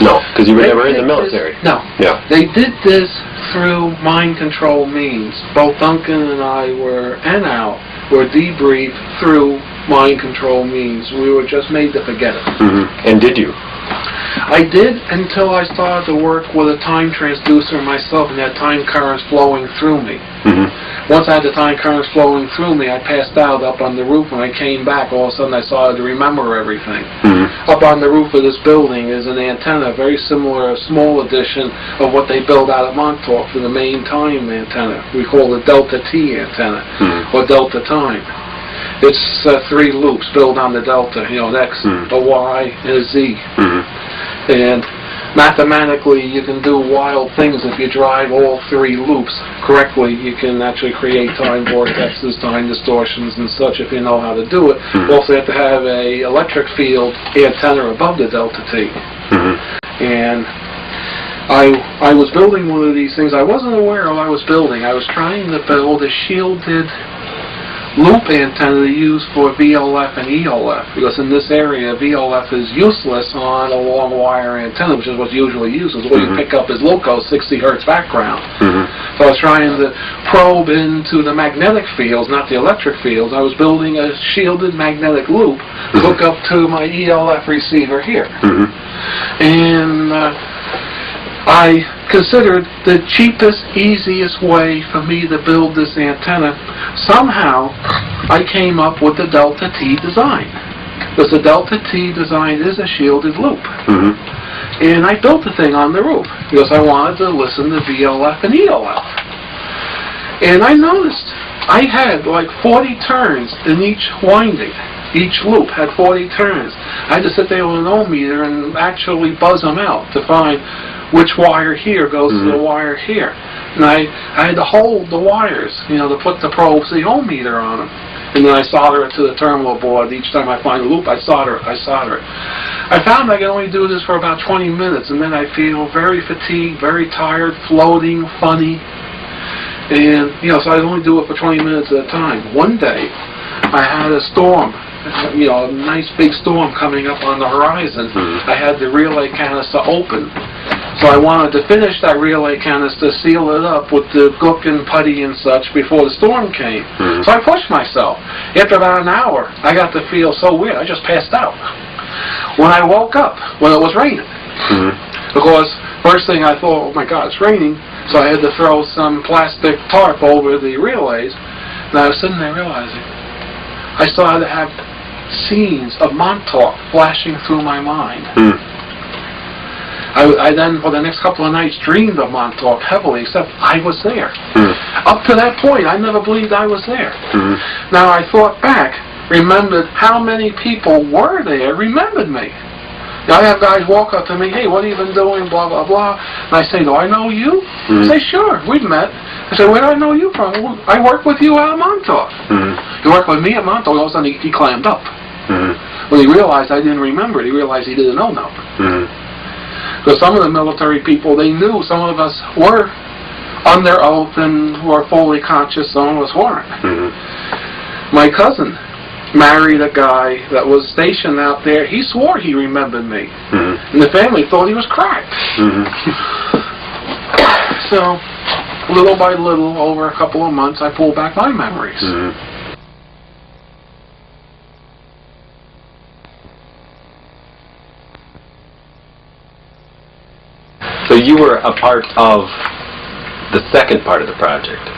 Speaker 2: No, because you were never in the military.
Speaker 1: No.
Speaker 2: Yeah.
Speaker 1: They did this through mind control means. Both Duncan and I were debriefed through mind control means. We were just made to forget it.
Speaker 2: And did you?
Speaker 1: I did until I started to work with a time transducer myself, and that time currents flowing through me. Once I had the time currents flowing through me, I passed out up on the roof. When I came back, all of a sudden I started to remember everything. Up on the roof of this building is an antenna, very similar, a small edition of what they build out at Montauk for the main time antenna. We call it Delta T antenna, or Delta Time. It's 3 loops built on the delta, you know, an X, a Y, and a Z. And mathematically, you can do wild things if you drive all 3 loops correctly. You can actually create time vortexes, time distortions, and such if you know how to do it. You also have to have a electric field antenna above the delta T. And I was building one of these things. I wasn't aware of what I was building. I was trying to build a shielded loop antenna to use for VLF and ELF, because in this area VLF is useless on a long wire antenna, which is what's usually used. All you pick up is loco 60 hertz background. So I was trying to probe into the magnetic fields, not the electric fields. I was building a shielded magnetic loop to hook up to my ELF receiver here. And I considered the cheapest, easiest way for me to build this antenna. Somehow, I came up with the Delta T design. Because the Delta T design is a shielded loop. And I built the thing on the roof because I wanted to listen to VLF and ELF. And I noticed I had like 40 turns in each winding. Each loop had 40 turns. I had to sit there with an ohm meter and actually buzz them out to find which wire here goes to the wire here. And I had to hold the wires, you know, to put the probes, the ohm meter on them. And then I solder it to the terminal board. Each time I find a loop, I solder it. I found I can only do this for about 20 minutes, and then I feel very fatigued, very tired, floating, funny. And, you know, so I only do it for 20 minutes at a time. One day, I had a storm. You know, a nice big storm coming up on the horizon. I had the relay canister open. So I wanted to finish that relay canister, seal it up with the gook and putty and such before the storm came. So I pushed myself. After about an hour, I got to feel so weird. I just passed out. When I woke up, when it was raining, because First thing I thought, oh my God, it's raining, so I had to throw some plastic tarp over the relays. And I was sitting there realizing I started to have scenes of Montauk flashing through my mind. I then, for the next couple of nights, dreamed of Montauk heavily, except I was there. Up to that point, I never believed I was there. Now, I thought back, remembered how many people were there, remembered me. Now, I have guys walk up to me, hey, what have you been doing, blah, blah, blah. And I say, do I know you? They say, sure, we've met. I say, where do I know you from? I work with you out of Montauk. You work with me at Montauk. All of a sudden, he clammed up. When he realized I didn't remember it, he realized he didn't know now. Because some of the military people, they knew some of us were under oath and were fully conscious, some of us weren't. My cousin married a guy that was stationed out there. He swore he remembered me. And the family thought he was cracked. So, little by little, over a couple of months, I pulled back my memories.
Speaker 2: So you were a part of the second part of the project.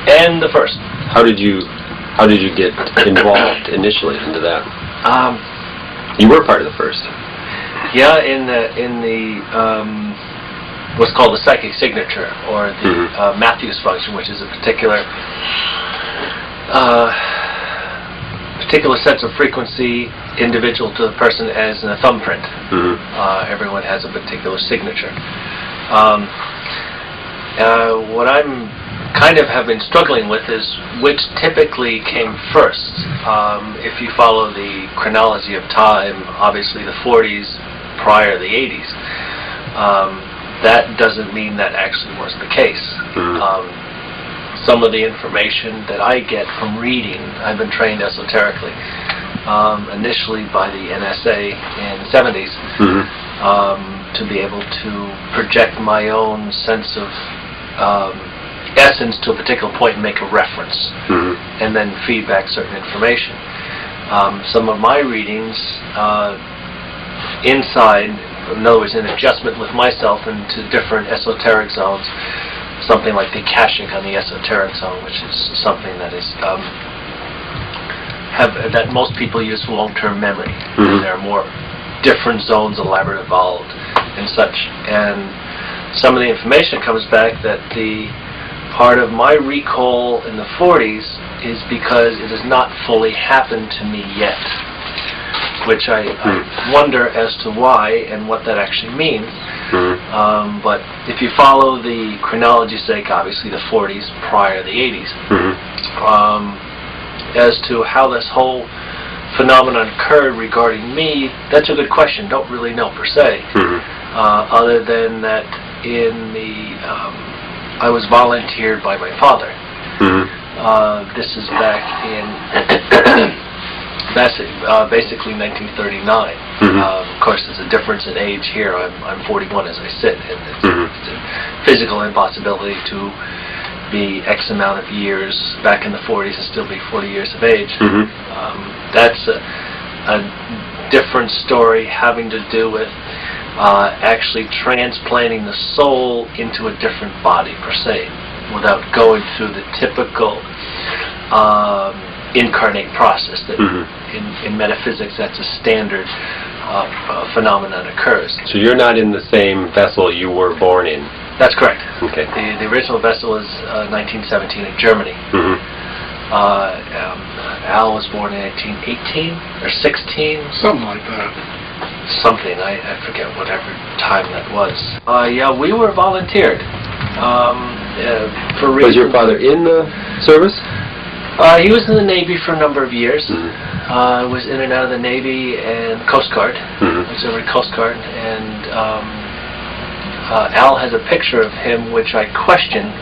Speaker 3: And the first.
Speaker 2: How did you get involved initially into that? You were part of the first.
Speaker 3: Yeah, in the what's called the psychic signature, or the Matthews function, which is a particular sense of frequency individual to the person as in a thumbprint. Everyone has a particular signature. What I'm kind of have been struggling with is which typically came first. If you follow the chronology of time, obviously the 40s prior to the 80s. That doesn't mean that actually was the case. Some of the information that I get from reading, I've been trained esoterically, initially by the NSA in the 70s, to be able to project my own sense of essence to a particular point and make a reference, and then feedback certain information. Some of my readings inside, in other words, in adjustment with myself into different esoteric zones, something like the Akashic on the esoteric zone, which is something that is that most people use for long-term memory. And there are more different zones, elaborate, evolved, and such. And some of the information comes back that the part of my recall in the 40s is because it has not fully happened to me yet, which I wonder as to why and what that actually means. But if you follow the chronology sake, obviously the 40s prior to the 80s, as to how this whole phenomenon occurred regarding me, that's a good question. Don't really know per se, other than that in the I was volunteered by my father. This is back in basically 1939. Of course, there's a difference in age here. I'm 41 as I sit, and it's a physical impossibility to be X amount of years back in the 40s and still be 40 years of age. That's a different story having to do with actually transplanting the soul into a different body per se, without going through the typical incarnate process that in metaphysics that's a standard phenomenon occurs. So
Speaker 2: you're not in the same vessel you were born in?
Speaker 3: That's correct.
Speaker 2: Okay.
Speaker 3: The original vessel is 1917 in Germany. Al was born in 1918 or 16.
Speaker 1: Something like that.
Speaker 3: Something, I forget whatever time that was. Yeah, we were volunteered. For reasons.
Speaker 2: Was your father in the service?
Speaker 3: He was in the Navy for a number of years. Was in and out of the Navy and Coast Guard. Auxiliary Coast Guard. And Al has a picture of him which I question.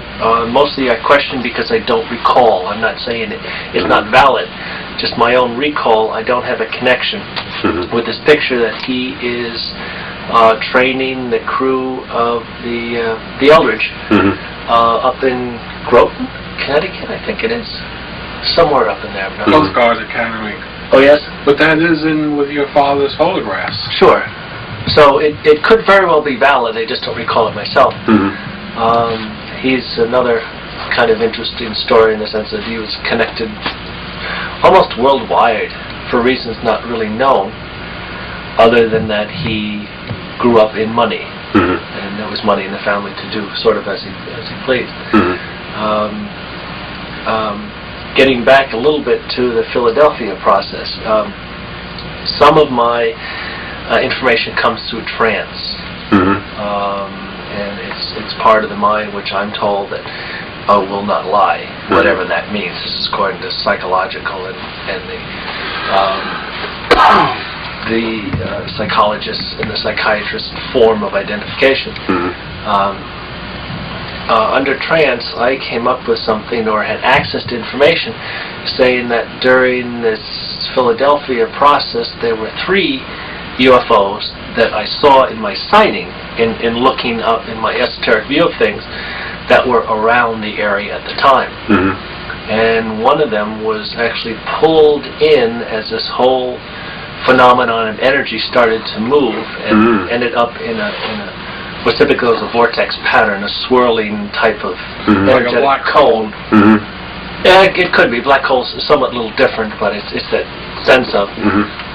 Speaker 3: Mostly I question because I don't recall. I'm not saying it's not valid. Just my own recall, I don't have a connection with this picture that he is training the crew of the Eldridge up in Groton, Connecticut, I think it is. Somewhere up in there.
Speaker 1: Coast Guard Academy.
Speaker 3: Oh, yes?
Speaker 1: But that is in with your father's photographs.
Speaker 3: Sure. So it could very well be valid. I just don't recall it myself. He's another kind of interesting story in the sense that he was connected almost worldwide for reasons not really known, other than that he grew up in money, and there was money in the family to do sort of as he pleased. Getting back a little bit to the Philadelphia process, some of my information comes through trance, and it's part of the mind which I'm told that will not lie, whatever that means. This is according to psychological and the psychologist and the psychiatrist form of identification. Under trance, I came up with something or had access to information saying that during this Philadelphia process there were 3 UFOs that I saw in my sighting in looking up in my esoteric view of things that were around the area at the time. And one of them was actually pulled in as this whole phenomenon of energy started to move and ended up in what typically is a vortex pattern, a swirling type of energetic
Speaker 1: like a black
Speaker 3: cone. Yeah, it could be. Black holes is somewhat a little different, but it's that sense of.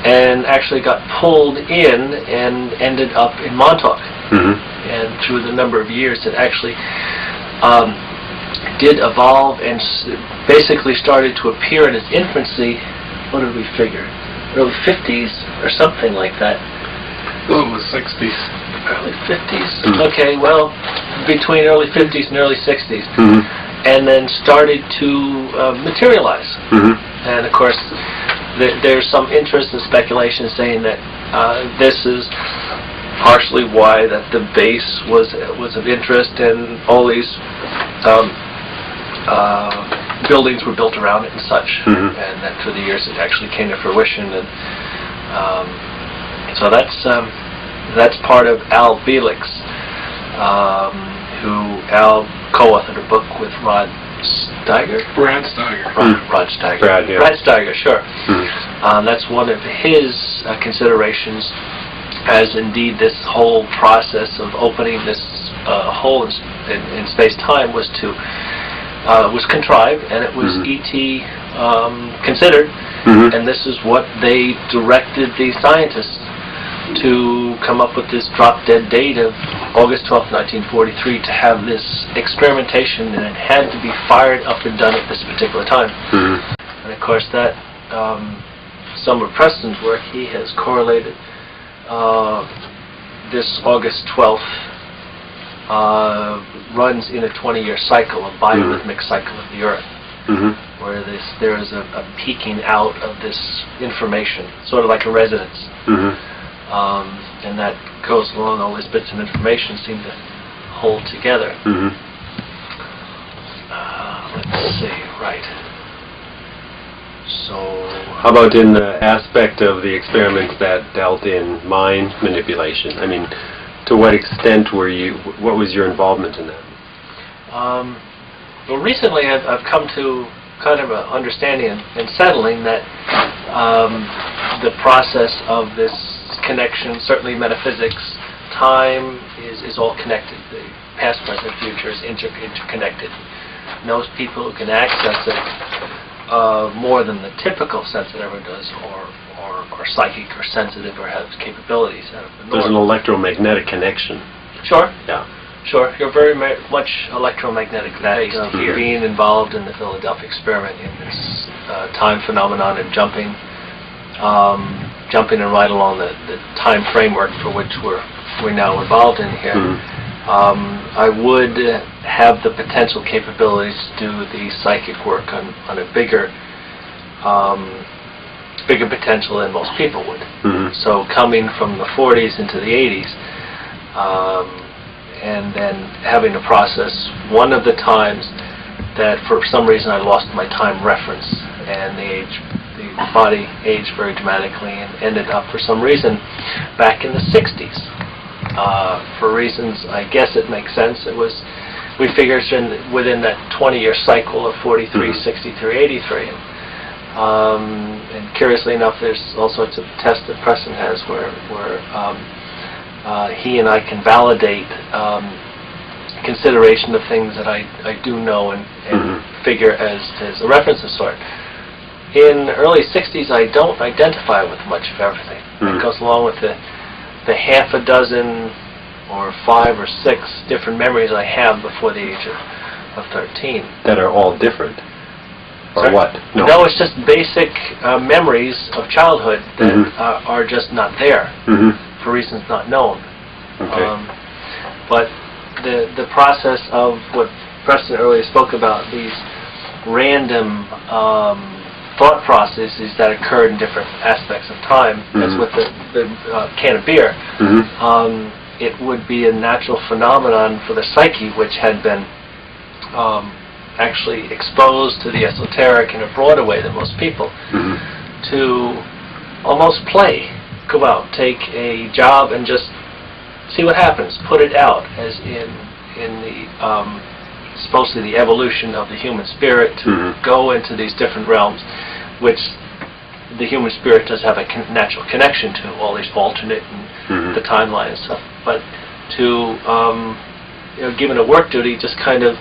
Speaker 3: And actually got pulled in and ended up in Montauk. And through the number of years it actually did evolve and basically started to appear in its infancy. What did we figure? Early 50s or something like that.
Speaker 1: Oh, it was 60s.
Speaker 3: Early 50s? Okay, well, between early 50s and early 60s. And then started to materialize. And of course, there's some interest and speculation saying that this is partially why that the base was of interest and all these buildings were built around it and such, and that through the years it actually came to fruition. And so that's part of Al Felix, who Al co-authored a book with Rod Steiger?
Speaker 1: Brad Steiger.
Speaker 3: Rod Steiger.
Speaker 2: Brad
Speaker 3: Steiger, sure. That's one of his considerations, as indeed this whole process of opening this hole in space-time was contrived, and it was E.T. Considered, and this is what they directed the scientists to come up with this drop-dead date of August 12, 1943, to have this experimentation, and it had to be fired up and done at this particular time. And of course that, some of Preston's work, he has correlated this August 12th runs in a 20-year cycle, a biorhythmic cycle of the Earth, where there is a peaking out of this information, sort of like a resonance. And that goes along, all these bits of information seem to hold together. Let's see, right. So...
Speaker 2: How about in the aspect of the experiments that dealt in mind manipulation? I mean, to what extent what was your involvement in that?
Speaker 3: Well, recently I've come to kind of an understanding and settling that the process of this connection, certainly metaphysics, time is all connected. The past, present, future is interconnected. And those people who can access it more than the typical sensitive ever does, or psychic or sensitive or have capabilities out of the norm.
Speaker 2: There's an electromagnetic connection.
Speaker 3: Sure.
Speaker 2: Yeah.
Speaker 3: Sure. You're very much electromagnetic based here. Being involved in the Philadelphia experiment in this time phenomenon and jumping and right along the time framework for which we're now involved in here. I would have the potential capabilities to do the psychic work on a bigger potential than most people would. So coming from the 40s into the 80s, and then having to process one of the times that for some reason I lost my time reference, and the body aged very dramatically and ended up for some reason back in the 60s. For reasons, I guess it makes sense. We figured within that 20-year cycle of 43, 63, 83. And curiously enough, there's all sorts of tests that Preston has where he and I can validate consideration of things that I do know and figure as a reference of sort. In the early 60s, I don't identify with much of everything. It goes along with the half a dozen or 5 or 6 different memories I have before the age of 13.
Speaker 2: That are all different? Or
Speaker 3: Sorry?
Speaker 2: what?
Speaker 3: No, it's just basic memories of childhood that are just not there for reasons not known.
Speaker 2: Okay.
Speaker 3: But the process of what Preston earlier spoke about, these random thought processes that occurred in different aspects of time, as with the can of beer, it would be a natural phenomenon for the psyche, which had been actually exposed to the esoteric in a broader way than most people, to almost play, go out, take a job and just see what happens, put it out, as in the supposedly the evolution of the human spirit to go into these different realms, which the human spirit does have a natural connection to, all these alternate and the timeline and stuff. But to, given a work duty, just kind of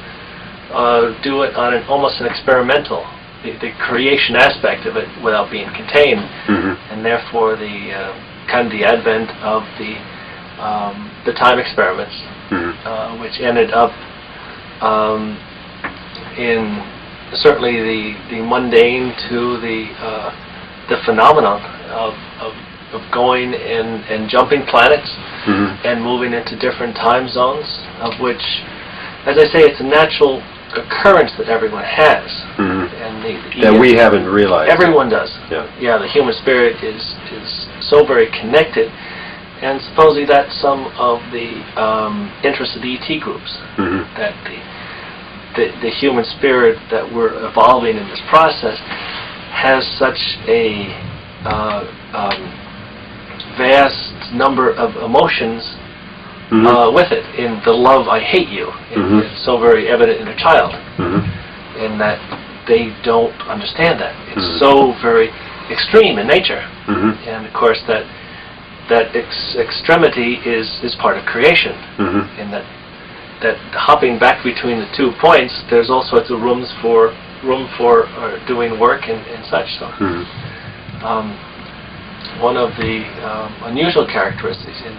Speaker 3: do it on almost an experimental, the creation aspect of it without being contained, and therefore the kind of the advent of the time experiments, which ended up in certainly the mundane to the phenomenon of going and jumping planets and moving into different time zones, of which, as I say, it's a natural occurrence that everyone has, and
Speaker 2: that we haven't realized.
Speaker 3: Everyone does.
Speaker 2: Yeah.
Speaker 3: The human spirit is so very connected, and supposedly that's some of the interests of the ET groups, that the human spirit that we're evolving in this process has such a vast number of emotions with it. In the love, I hate you, it's so very evident in a child, in that they don't understand that. It's so very extreme in nature, and of course that extremity is part of creation, in that hopping back between the 2 points, there's all sorts of room for doing work and such. So, one of the unusual characteristics in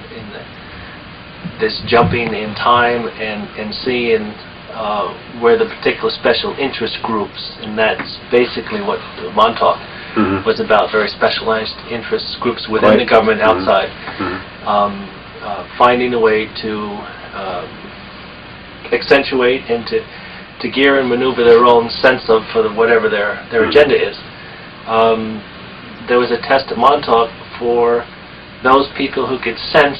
Speaker 3: this jumping in time and seeing where the particular special interest groups, and that's basically what Montauk was about, very specialized interest groups within the government, outside, finding a way to accentuate and to gear and maneuver their own sense of for whatever their agenda is. There was a test at Montauk for those people who could sense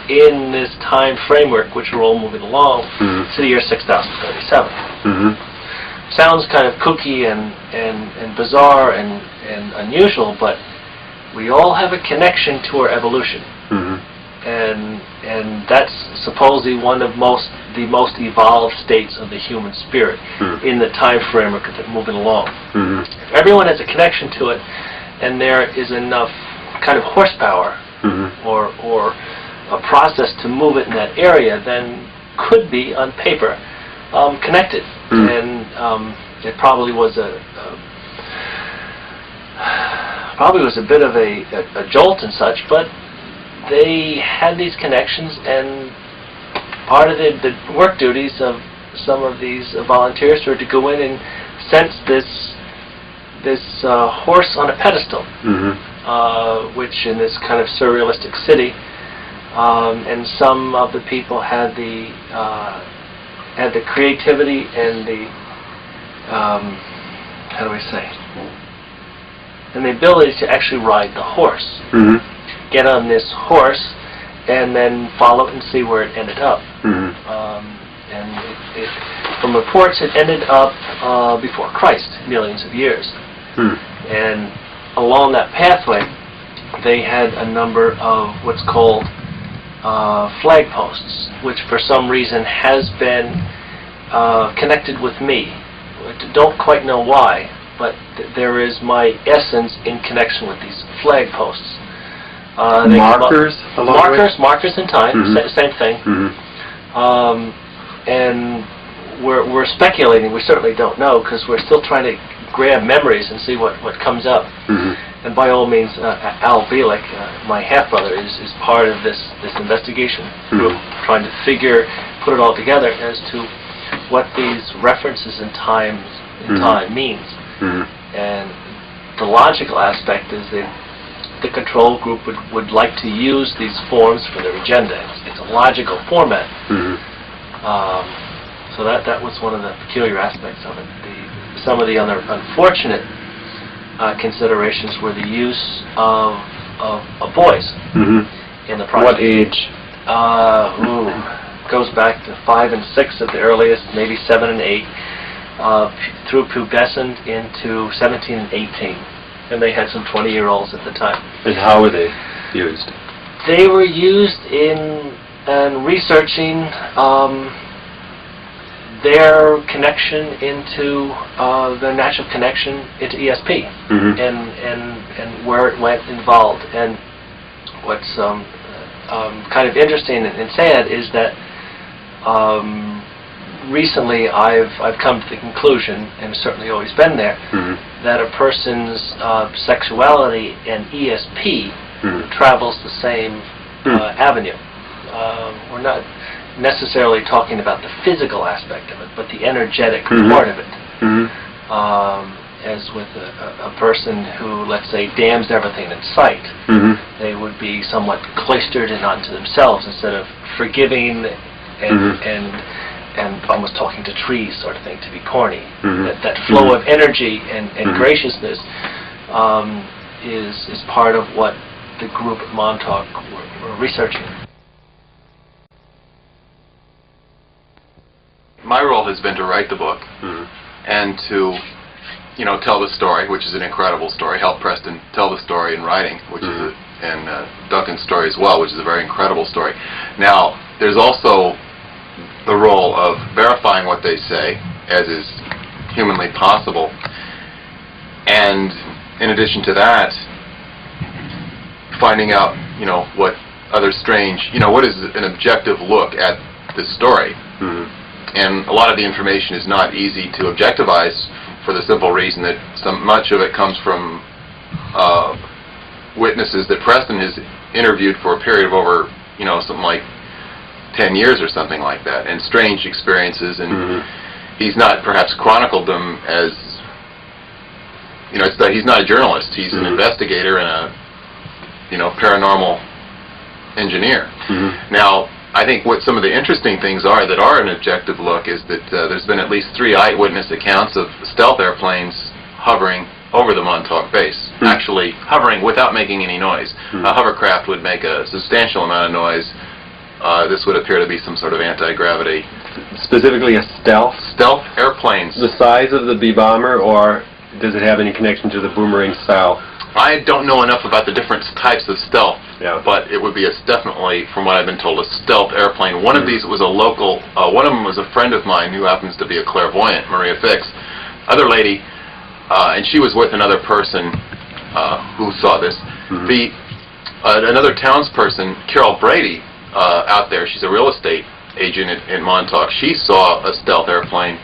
Speaker 3: in this time framework, which we're all moving along, to the year 6037. Sounds kind of kooky and bizarre and unusual, but we all have a connection to our evolution, and that's supposedly one of the most evolved states of the human spirit in the time framework that we're moving along. If everyone has a connection to it, and there is enough kind of horsepower or a process to move it in that area, then could be on paper connected, and it probably was a bit of a jolt and such, but they had these connections, and part of the work duties of some of these volunteers were to go in and sense this horse on a pedestal, which in this kind of surrealistic city, and some of the people had the creativity and the how do we say, and the ability to actually ride the horse, get on this horse, and then follow it and see where it ended up. And from reports, it ended up before Christ, millions of years. And along that pathway, they had a number of what's called flag posts, which for some reason has been connected with me. I don't quite know why, but there is my essence in connection with these flag posts.
Speaker 2: Markers along the way?
Speaker 3: Markers in time, same thing. And we're speculating. We certainly don't know because we're still trying to grab memories and see what comes up. And by all means, Al Bielek, my half-brother, is part of this investigation group, trying to put it all together as to what these references in time means. And the logical aspect is that the control group would like to use these forms for their agenda. It's a logical format. So that was one of the peculiar aspects of it. Some of the other unfortunate considerations were the use of boys in the project.
Speaker 2: What age?
Speaker 3: Goes back to 5 and 6 at the earliest, maybe 7 and 8, through pubescent into 17 and 18. And they had some 20-year-olds at the time.
Speaker 2: And how were they used?
Speaker 3: They were used in researching their connection into their natural connection into ESP and where it went involved. And what's kind of interesting and sad is that recently I've come to the conclusion, and certainly always been there, that a person's sexuality and ESP travels the same avenue. We're not necessarily talking about the physical aspect of it, but the energetic part of it. As with a person who, let's say, dams everything in sight, they would be somewhat cloistered in onto themselves instead of forgiving and almost talking to trees sort of thing, to be corny. That flow of energy and graciousness is part of what the group at Montauk were researching.
Speaker 4: My role has been to write the book and to, tell the story, which is an incredible story. Help Preston tell the story in writing, which is and Duncan's story as well, which is a very incredible story. Now, there's also the role of verifying what they say, as is humanly possible, and in addition to that, finding out, what other strange, what is an objective look at this story. And a lot of the information is not easy to objectivize for the simple reason that much of it comes from witnesses that Preston has interviewed for a period of over, something like 10 years or something like that, and strange experiences, and he's not perhaps chronicled them as, it's that he's not a journalist, he's an investigator and a, paranormal engineer. Now, I think what some of the interesting things are that are an objective look is that there's been at least 3 eyewitness accounts of stealth airplanes hovering over the Montauk base, actually hovering without making any noise. A hovercraft would make a substantial amount of noise. This would appear to be some sort of anti-gravity.
Speaker 2: Specifically a stealth?
Speaker 4: Stealth airplanes.
Speaker 2: The size of the B-bomber, or does it have any connection to the boomerang style?
Speaker 4: I don't know enough about the different types of stealth, but it would be definitely, from what I've been told, a stealth airplane. One of these was a local, one of them was a friend of mine who happens to be a clairvoyant, Maria Fix. Other lady, and she was with another person who saw this. Another townsperson, Carol Brady, out there, she's a real estate agent in Montauk, she saw a stealth airplane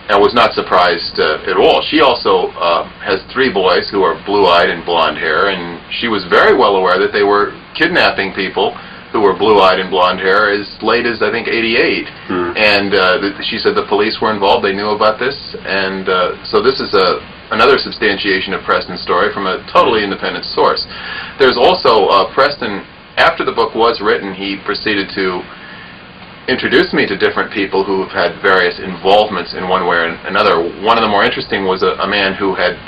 Speaker 4: and was not surprised at all. She also has 3 boys who are blue-eyed and blonde hair, and she was very well aware that they were kidnapping people who were blue-eyed and blonde hair as late as, I think, 88. And she said the police were involved, they knew about this, and so this is another substantiation of Preston's story from a totally independent source. There's also Preston, after the book was written, he proceeded to introduce me to different people who have had various involvements in one way or another. One of the more interesting was a man who had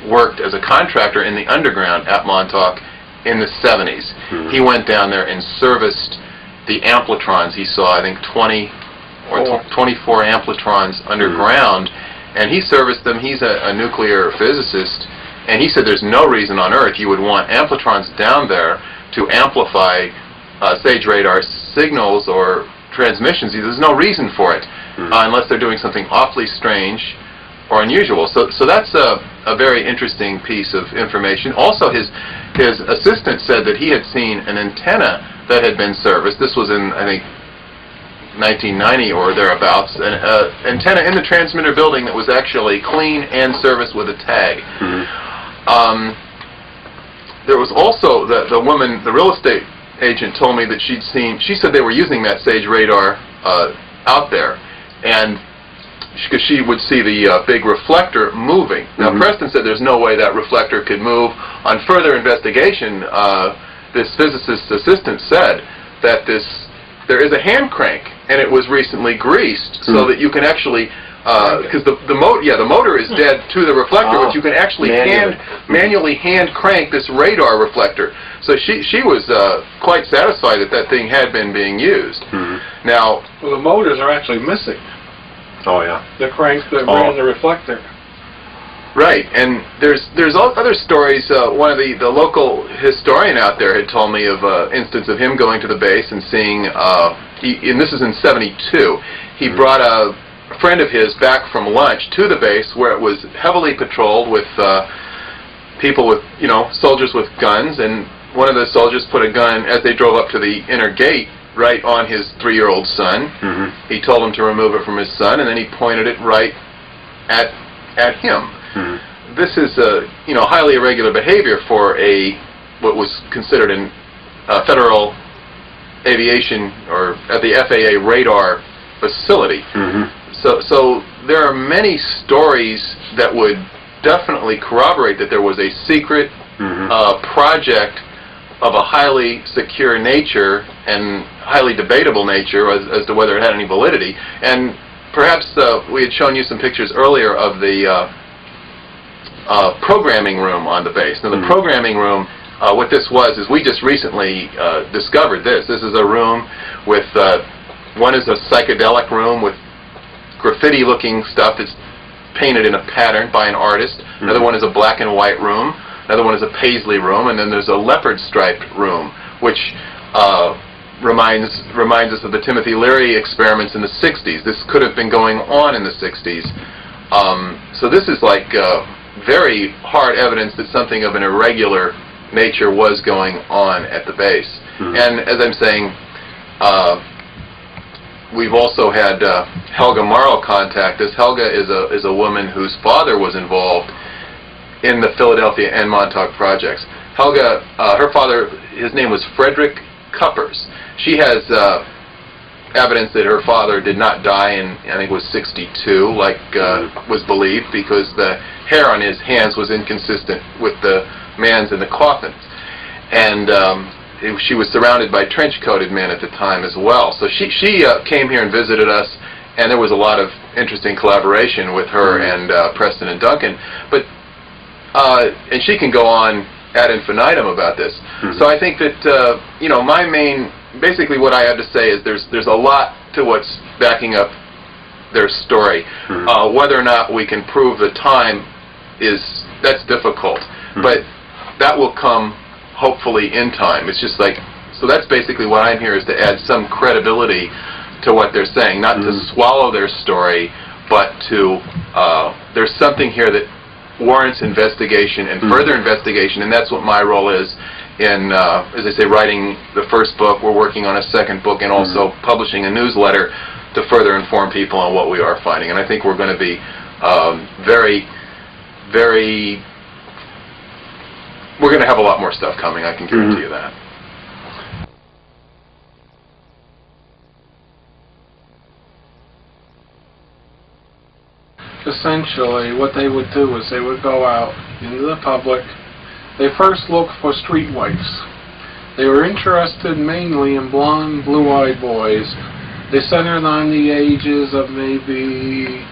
Speaker 4: worked as a contractor in the underground at Montauk in the 70s. He went down there and serviced the ampletrons. He saw, I think, 20 or 24 ampletrons underground, and he serviced them. He's a nuclear physicist, and he said there's no reason on Earth you would want ampletrons down there to amplify stage radar signals or transmissions. There's no reason for it unless they're doing something awfully strange or unusual. So that's a very interesting piece of information. Also, his assistant said that he had seen an antenna that had been serviced. This was in, I think, 1990 or thereabouts, an antenna in the transmitter building that was actually clean and serviced with a tag. There was also the woman, the real estate agent, told me that she said they were using that SAGE radar out there, and because she would see the big reflector moving. Now, Preston said there's no way that reflector could move. On further investigation, this physicist's assistant said that there is a hand crank, and it was recently greased so that you can actually, because the motor is dead to the reflector, but you can actually manually hand crank this radar reflector. So she was quite satisfied that that thing had been being used. Now,
Speaker 1: well, the motors are actually missing.
Speaker 2: Oh yeah.
Speaker 1: The cranks that ran the reflector.
Speaker 4: Right, and there's other stories. One of the local historian out there had told me of an instance of him going to the base and seeing, and this is in '72, he brought a friend of his back from lunch to the base where it was heavily patrolled with people with, soldiers with guns, and one of the soldiers put a gun, as they drove up to the inner gate, right on his 3-year-old son. He told him to remove it from his son, and then he pointed it right at him. This is highly irregular behavior for what was considered in federal aviation or at the FAA radar facility. So there are many stories that would definitely corroborate that there was a secret project of a highly secure nature and highly debatable nature as to whether it had any validity. And perhaps we had shown you some pictures earlier of the programming room on the base. Now, the programming room, what this was is we just recently discovered this. This is a room with, one is a psychedelic room with graffiti-looking stuff that's painted in a pattern by an artist. Another one is a black and white room. Another one is a paisley room, and then there's a leopard-striped room, which reminds us of the Timothy Leary experiments in the '60s. This could have been going on in the '60s. So this is like very hard evidence that something of an irregular nature was going on at the base. And as I'm saying, we've also had Helga Morrow contact us. Helga is a woman whose father was involved in the Philadelphia and Montauk projects. Helga, her father, his name was Frederick Cuppers. She has evidence that her father did not die in, I think it was 62, like was believed, because the hair on his hands was inconsistent with the man's in the coffin. And she was surrounded by trench-coated men at the time as well. So she came here and visited us, and there was a lot of interesting collaboration with her and Preston and Duncan. But and she can go on ad infinitum about this. So I think that my main, basically what I have to say is there's a lot to what's backing up their story. Whether or not we can prove the time that's difficult, but that will come hopefully in time. It's just like, so that's basically what I'm here, is to add some credibility to what they're saying, not to swallow their story, but to there's something here that warrants investigation and further investigation, and that's what my role is in, as I say, writing the first book. We're working on a second book and also publishing a newsletter to further inform people on what we are finding. And I think we're going to be we're going to have a lot more stuff coming, I can guarantee you that.
Speaker 1: Essentially, what they would do is they would go out into the public. They first looked for streetwifes. They were interested mainly in blonde, blue-eyed boys. They centered on the ages of maybe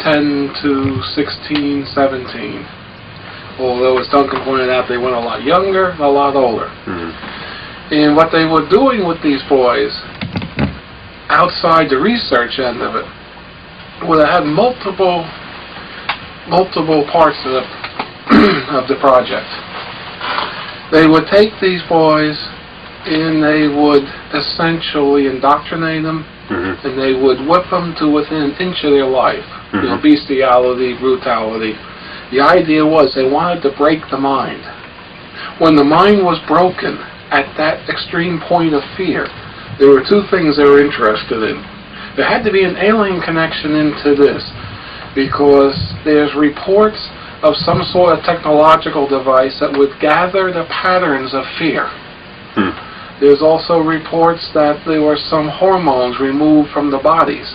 Speaker 1: 10 to 16, 17. Although, as Duncan pointed out, they went a lot younger, a lot older. And what they were doing with these boys, outside the research end of it, well, they had multiple parts of the project. They would take these boys and they would essentially indoctrinate them, and they would whip them to within an inch of their life. Bestiality, brutality. The idea was they wanted to break the mind. When the mind was broken at that extreme point of fear, there were two things they were interested in. There had to be an alien connection into this, because there's reports of some sort of technological device that would gather the patterns of fear. There's also reports that there were some hormones removed from the bodies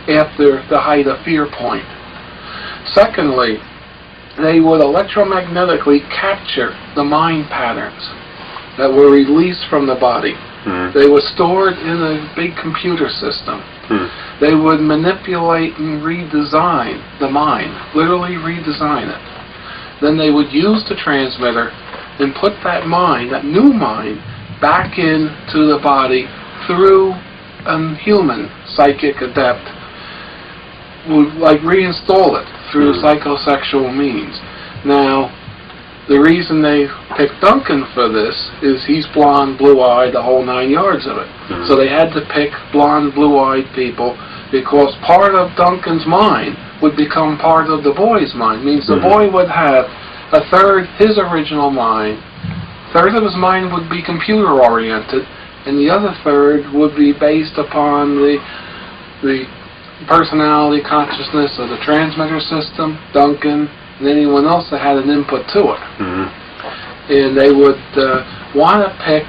Speaker 1: after the height of fear point. Secondly, they would electromagnetically capture the mind patterns that were released from the body. They were stored in a big computer system. They would manipulate and redesign the mind, literally redesign it. Then they would use the transmitter and put that mind, that new mind, back into the body through a human psychic adept, would like reinstall it through psychosexual means. Now, the reason they picked Duncan for this is he's blonde, blue-eyed, the whole 9 yards of it. So they had to pick blonde, blue-eyed people because part of Duncan's mind would become part of the boy's mind. Means the boy would have a third his original mind, third of his mind would be computer-oriented, and the other third would be based upon the personality consciousness of the transmitter system, Duncan, and anyone else that had an input to it. And they would want to pick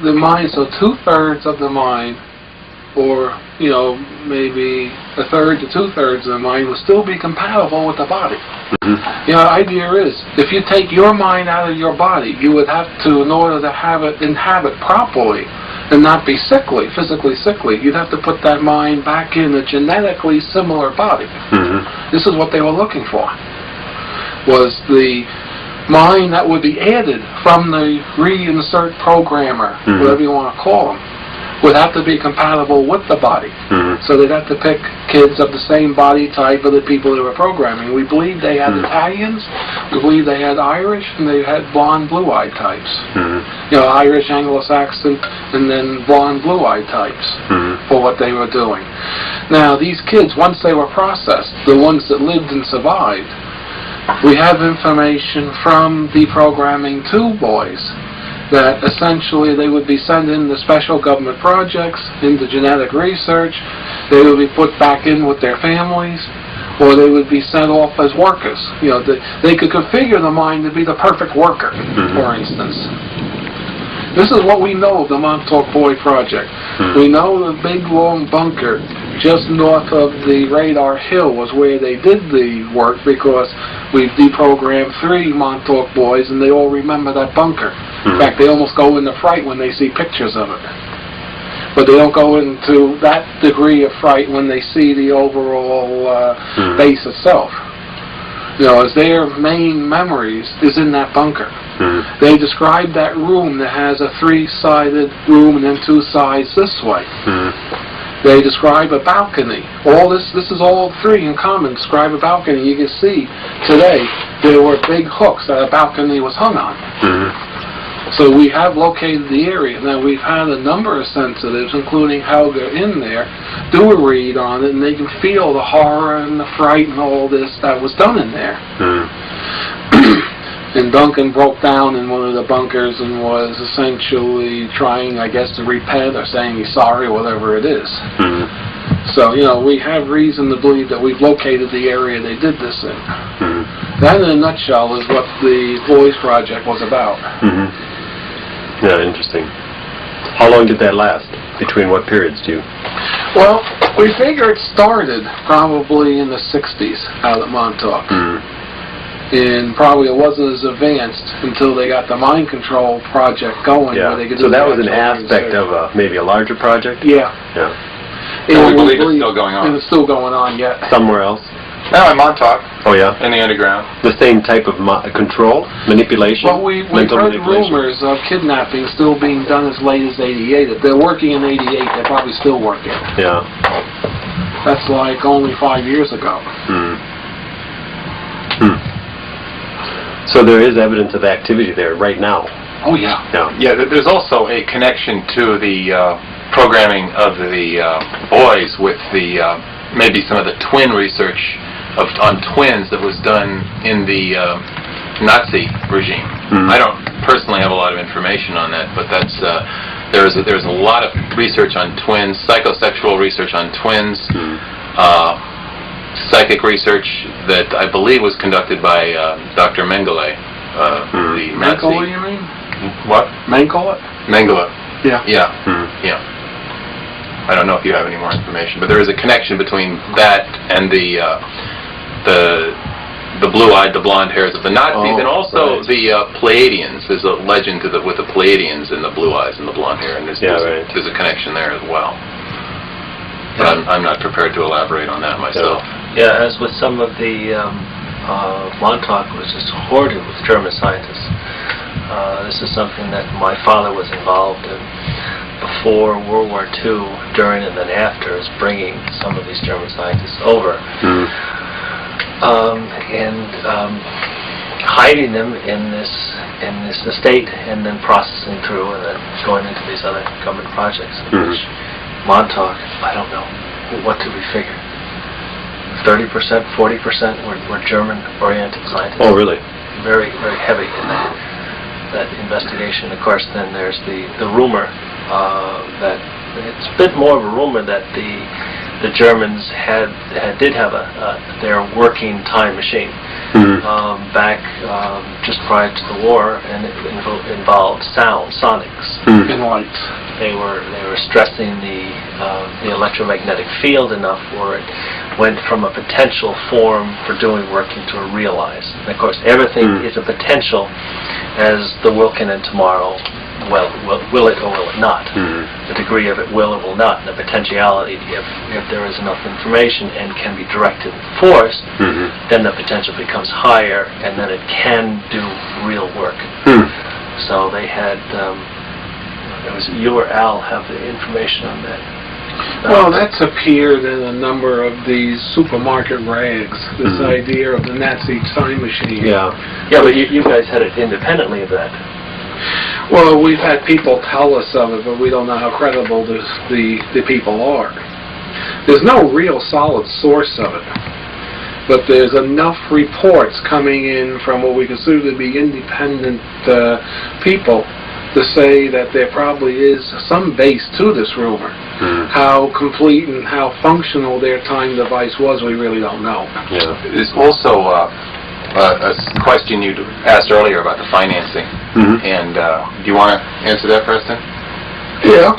Speaker 1: the mind, so 2/3 of the mind, or maybe a third to 2/3 of the mind would still be compatible with the body. The idea is, if you take your mind out of your body, you would have to, in order to have it inhabit properly and not be sickly, physically sickly, you'd have to put that mind back in a genetically similar body. This is what they were looking for, was the mind that would be added from the reinsert programmer, whatever you want to call them, would have to be compatible with the body. So they'd have to pick kids of the same body type of the people they were programming. We believe they had Italians, we believe they had Irish, and they had blonde, blue-eyed types. Irish, Anglo-Saxon, and then blonde, blue-eyed types for what they were doing. Now, these kids, once they were processed, the ones that lived and survived, we have information from deprogramming 2 boys that essentially they would be sent into special government projects, into genetic research, they would be put back in with their families, or they would be sent off as workers. They could configure the mind to be the perfect worker, for instance. This is what we know of the Montauk Boy Project. We know the big long bunker just north of the radar hill was where they did the work, because we've deprogrammed 3 Montauk boys and they all remember that bunker. In fact, they almost go into fright when they see pictures of it. But they don't go into that degree of fright when they see the overall base itself. As their main memories is in that bunker. They describe that room that has a 3-sided room and then 2 sides this way. They describe a balcony. All this is all 3 in common. Describe a balcony. You can see today there were big hooks that a balcony was hung on. So we have located the area. Now, we've had a number of sensitives, including Helga in there, do a read on it, and they can feel the horror and the fright and all this that was done in there. And Duncan broke down in one of the bunkers and was essentially trying, I guess, to repent or saying he's sorry or whatever it is. So, we have reason to believe that we've located the area they did this in. That, in a nutshell, is what the Boys Project was about.
Speaker 2: Yeah, interesting. How long did that last? Between what periods do you?
Speaker 1: Well, we figure it started probably in the 60s out at Montauk. And probably it wasn't as advanced until they got the mind control project going.
Speaker 2: Yeah.
Speaker 1: Where they could
Speaker 2: So
Speaker 1: do
Speaker 2: that
Speaker 1: the
Speaker 2: was an
Speaker 1: actual
Speaker 2: aspect
Speaker 1: research.
Speaker 2: of maybe a larger project?
Speaker 1: Yeah.
Speaker 4: And we believe it's still going on.
Speaker 1: And it's still going on yet.
Speaker 2: Somewhere else?
Speaker 4: Now in Montauk.
Speaker 2: Oh, yeah?
Speaker 4: In the underground.
Speaker 2: The same type of control? Manipulation?
Speaker 1: Well, we've heard rumors of kidnapping still being done as late as 88. If they're working in 88, they're probably still working.
Speaker 2: Yeah.
Speaker 1: That's like only 5 years ago.
Speaker 2: So there is evidence of activity there right now.
Speaker 1: Oh, yeah.
Speaker 4: Yeah, there's also a connection to the programming of the boys with the maybe some of the twin research on twins that was done in the Nazi regime. I don't personally have a lot of information on that, but that's there's a lot of research on twins, psychosexual research on twins, psychic research that I believe was conducted by Dr. Mengele, the Nazi.
Speaker 1: Mengele, you mean?
Speaker 4: What?
Speaker 1: Mengele?
Speaker 4: Mengele.
Speaker 1: Yeah.
Speaker 4: Yeah. Yeah. I don't know if you have any more information, but there is a connection between that and the blue-eyed, the blonde hairs of the Nazis, and also the Pleiadians. There's a legend with the Pleiadians and the blue eyes and the blonde hair, and there's a connection there as well. But I'm not prepared to elaborate on that myself.
Speaker 3: Yeah, as with some of the Montauk was just hoarded with German scientists. This is something that my father was involved in before World War II, during and then after, is bringing some of these German scientists over. And hiding them in this estate, and then processing through, and then going into these other government projects. Which Montauk, I don't know what to be figured. 30%, 40% were German-oriented scientists.
Speaker 2: Oh, really?
Speaker 3: Very, very heavy in that investigation. Of course, then there's the rumor that it's a bit more of a rumor that the Germans did have their working time machine back just prior to the war, and it involved sonics,
Speaker 1: And lights.
Speaker 3: They were stressing the electromagnetic field enough where it went from a potential form for doing work into a realized. And of course, everything is a potential, as the will can end tomorrow. Well, will it or will it not? The degree of it will or will not, and the potentiality, if there is enough information and can be directed and forced, then the potential becomes higher, and then it can do real work. So they had, it was you or Al have the information on that.
Speaker 1: Well, that's appeared in a number of these supermarket rags, this idea of the Nazi time machine.
Speaker 3: Yeah, but you guys had it independently of that.
Speaker 1: Well, we've had people tell us of it, but we don't know how credible the people are. There's no real solid source of it, but there's enough reports coming in from what we consider to be independent people to say that there probably is some base to this rumor. How complete and how functional their time device was, we really don't know.
Speaker 2: Yeah.
Speaker 4: There's also a question you asked earlier about the financing. And do you want to answer that, Preston?
Speaker 1: Yeah.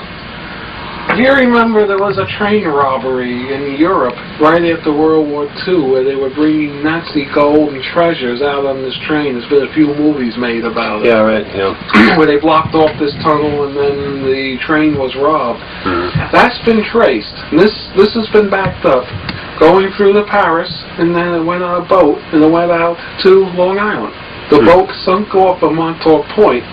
Speaker 1: If you remember, there was a train robbery in Europe right after World War II where they were bringing Nazi gold and treasures out on this train. There's been a few movies made about it.
Speaker 2: Yeah, right. Yeah.
Speaker 1: Where they blocked off this tunnel and then the train was robbed. That's been traced. And this has been backed up. Going through to Paris, and then it went on a boat, and it went out to Long Island. The boat sunk off of Montauk Point,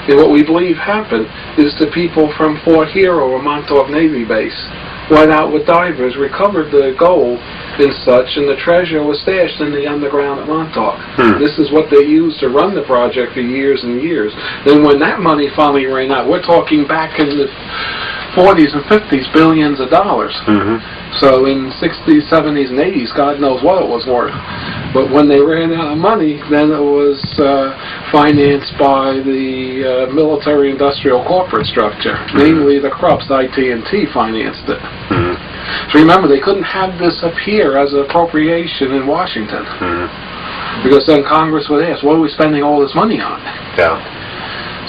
Speaker 1: and what we believe happened is the people from Fort Hero or Montauk Navy Base went out with divers, recovered the gold and such, and the treasure was stashed in the underground at Montauk. This is what they used to run the project for years and years. Then when that money finally ran out, we're talking back in the 40s and 50s, billions of dollars. So in 60s, 70s, and 80s, God knows what it was worth. But when they ran out of money, then it was financed by the military-industrial corporate structure. Namely, the Krupps, IT&T, financed it. So remember, they couldn't have this appear as an appropriation in Washington. Because then Congress would ask, what are we spending all this money on?
Speaker 2: Yeah.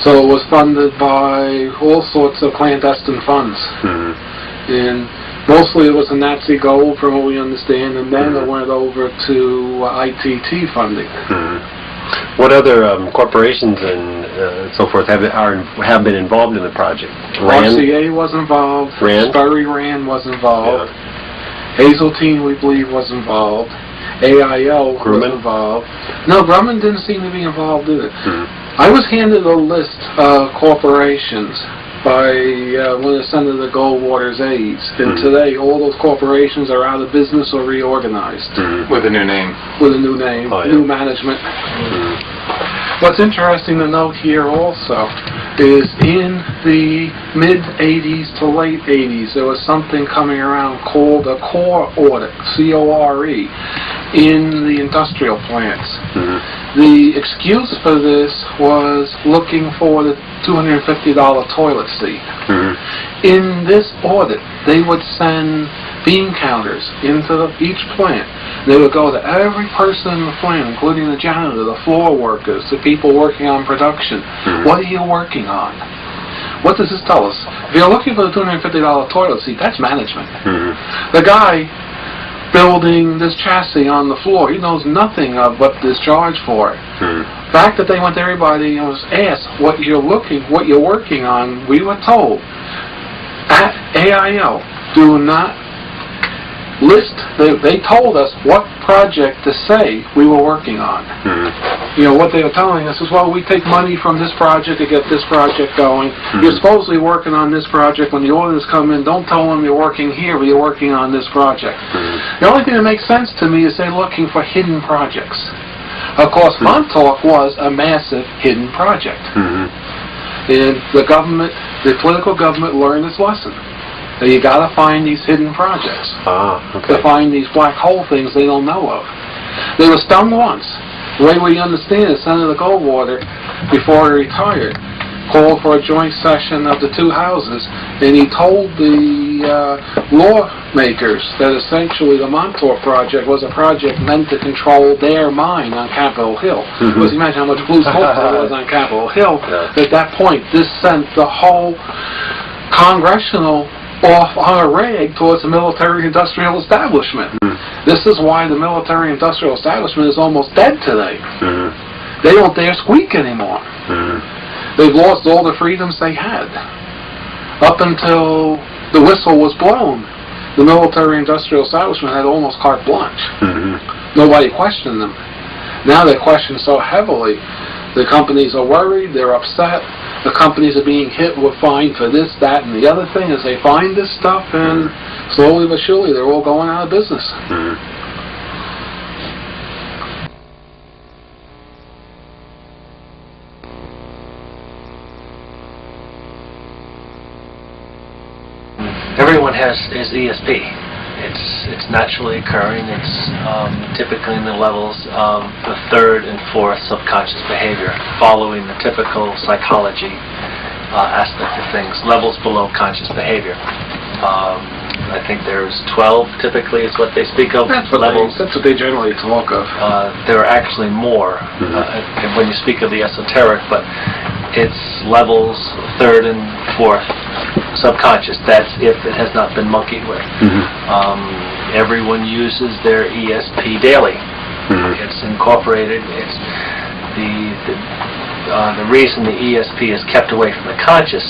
Speaker 1: So it was funded by all sorts of clandestine funds. And mostly it was the Nazi gold, from what we understand, and then it went over to ITT funding.
Speaker 2: What other corporations and so forth have been involved in the project?
Speaker 1: RCA was involved.
Speaker 2: Rand?
Speaker 1: Sperry Rand was involved. Hazeltine, we believe, was involved. AIO was involved. No, Grumman didn't seem to be involved either. I was handed a list of corporations by one of Senator Goldwater's aides, and today all those corporations are out of business or reorganized.
Speaker 4: With a new name.
Speaker 1: With a new name, new management. What's interesting to note here also is in the mid-'80s to late '80s, there was something coming around called a core audit, C-O-R-E, in the industrial plants.
Speaker 2: Mm-hmm.
Speaker 1: The excuse for this was looking for the $250 toilet seat.
Speaker 2: Mm-hmm.
Speaker 1: In this audit, they would send bean counters into each plant. They would go to every person in the plant, including the janitor, the floor workers, the people working on production.
Speaker 2: Mm-hmm.
Speaker 1: What are you working on? What does this tell us? If you're looking for the $250 toilet seat, that's management.
Speaker 2: Mm-hmm.
Speaker 1: The guy building this chassis on the floor, he knows nothing of what this charged for.
Speaker 2: Mm-hmm.
Speaker 1: The fact that they went to everybody and was asked what you're working on, we were told at AIO, do not list. They told us what project to say we were working on.
Speaker 2: Mm-hmm.
Speaker 1: You know, what they were telling us is, well, we take money from this project to get this project going.
Speaker 2: Mm-hmm.
Speaker 1: You're supposedly working on this project. When the orders come in, don't tell them you're working here, but you're working on this project.
Speaker 2: Mm-hmm.
Speaker 1: The only thing that makes sense to me is they're looking for hidden projects. Of course, Montauk was a massive hidden project.
Speaker 2: Mm-hmm.
Speaker 1: And the government, the political government, learned its lesson. That you got to find these hidden projects.
Speaker 2: Okay.
Speaker 1: To find these black hole things they don't know of. They were stung once. The way we understand it, Senator Goldwater, before he retired, called for a joint session of the two houses, and he told the lawmakers that essentially the Montauk project was a project meant to control their mind on Capitol Hill.
Speaker 2: Mm-hmm.
Speaker 1: Because imagine how much blue smoke there was on Capitol Hill.
Speaker 2: Yeah.
Speaker 1: At that point, this sent the whole congressional off on a rag towards the military-industrial establishment.
Speaker 2: Mm-hmm.
Speaker 1: This is why the military-industrial establishment is almost dead today.
Speaker 2: Mm-hmm.
Speaker 1: They don't dare squeak anymore.
Speaker 2: Mm-hmm.
Speaker 1: They've lost all the freedoms they had. Up until the whistle was blown, the military-industrial establishment had almost carte blanche.
Speaker 2: Mm-hmm.
Speaker 1: Nobody questioned them. Now they're questioned so heavily. The companies are worried, they're upset. The companies are being hit with fine for this, that, and the other thing as they find this stuff, and slowly but surely they're all going out of business.
Speaker 2: Mm-hmm.
Speaker 3: Everyone is ESP. It's naturally occurring. It's typically in the levels of the third and fourth subconscious behavior, following the typical psychology aspect of things, levels below conscious behavior. I think there's 12 typically is what they speak of.
Speaker 1: That's what they generally talk of.
Speaker 3: There are actually more when you speak of the esoteric, but it's levels third and fourth subconscious. That's if it has not been monkeyed with.
Speaker 2: Mm-hmm.
Speaker 3: Everyone uses their ESP daily.
Speaker 2: Mm-hmm.
Speaker 3: It's incorporated. It's the reason the ESP is kept away from the conscious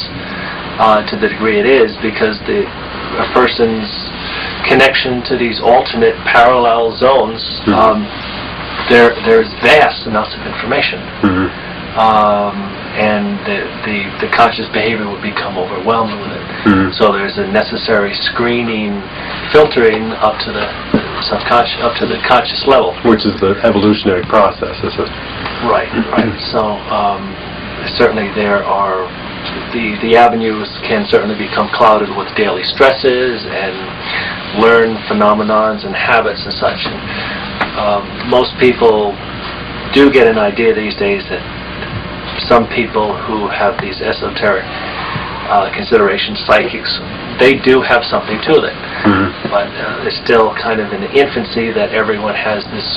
Speaker 3: to the degree it is because a person's connection to these alternate parallel zones, there's vast amounts of information.
Speaker 2: Mm-hmm.
Speaker 3: And the conscious behavior would become overwhelmed with it.
Speaker 2: Mm-hmm.
Speaker 3: So there's a necessary screening, filtering up to the subconscious, up to the conscious level.
Speaker 2: Which is the evolutionary process, is it?
Speaker 3: Right. So certainly there are the avenues can certainly become clouded with daily stresses and learned phenomenons and habits and such. And, most people do get an idea these days that some people who have these esoteric considerations, psychics, they do have something to them.
Speaker 2: Mm-hmm.
Speaker 3: But it's still kind of in the infancy that everyone has this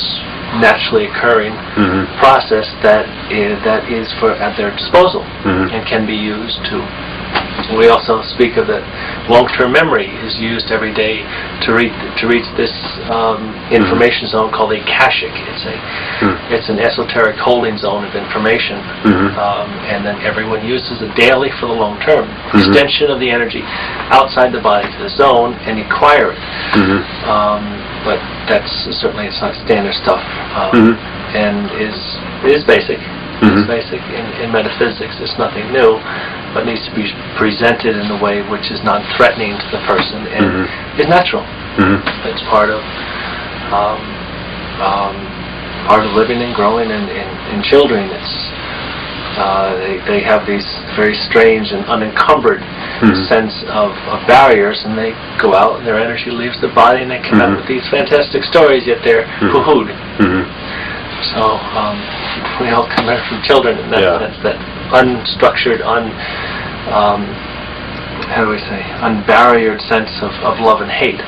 Speaker 3: naturally occurring process that is at their disposal and can be used to. We also speak of that long-term memory is used every day to reach this information zone called a akashic. It's an esoteric holding zone of information, and then everyone uses it daily for the long term. Extension of the energy outside the body to the zone and acquire it. But that's certainly it's not standard stuff, and is basic. It's basic in metaphysics. It's nothing new, but needs to be presented in a way which is non-threatening to the person and is natural. It's part of living and growing in children. It's They have these very strange and unencumbered sense of barriers, and they go out and their energy leaves the body, and they come out with these fantastic stories, yet they're poo-hooed. So we all come out from children, and that's that unstructured, how do we say, unbarriered sense of love and hate.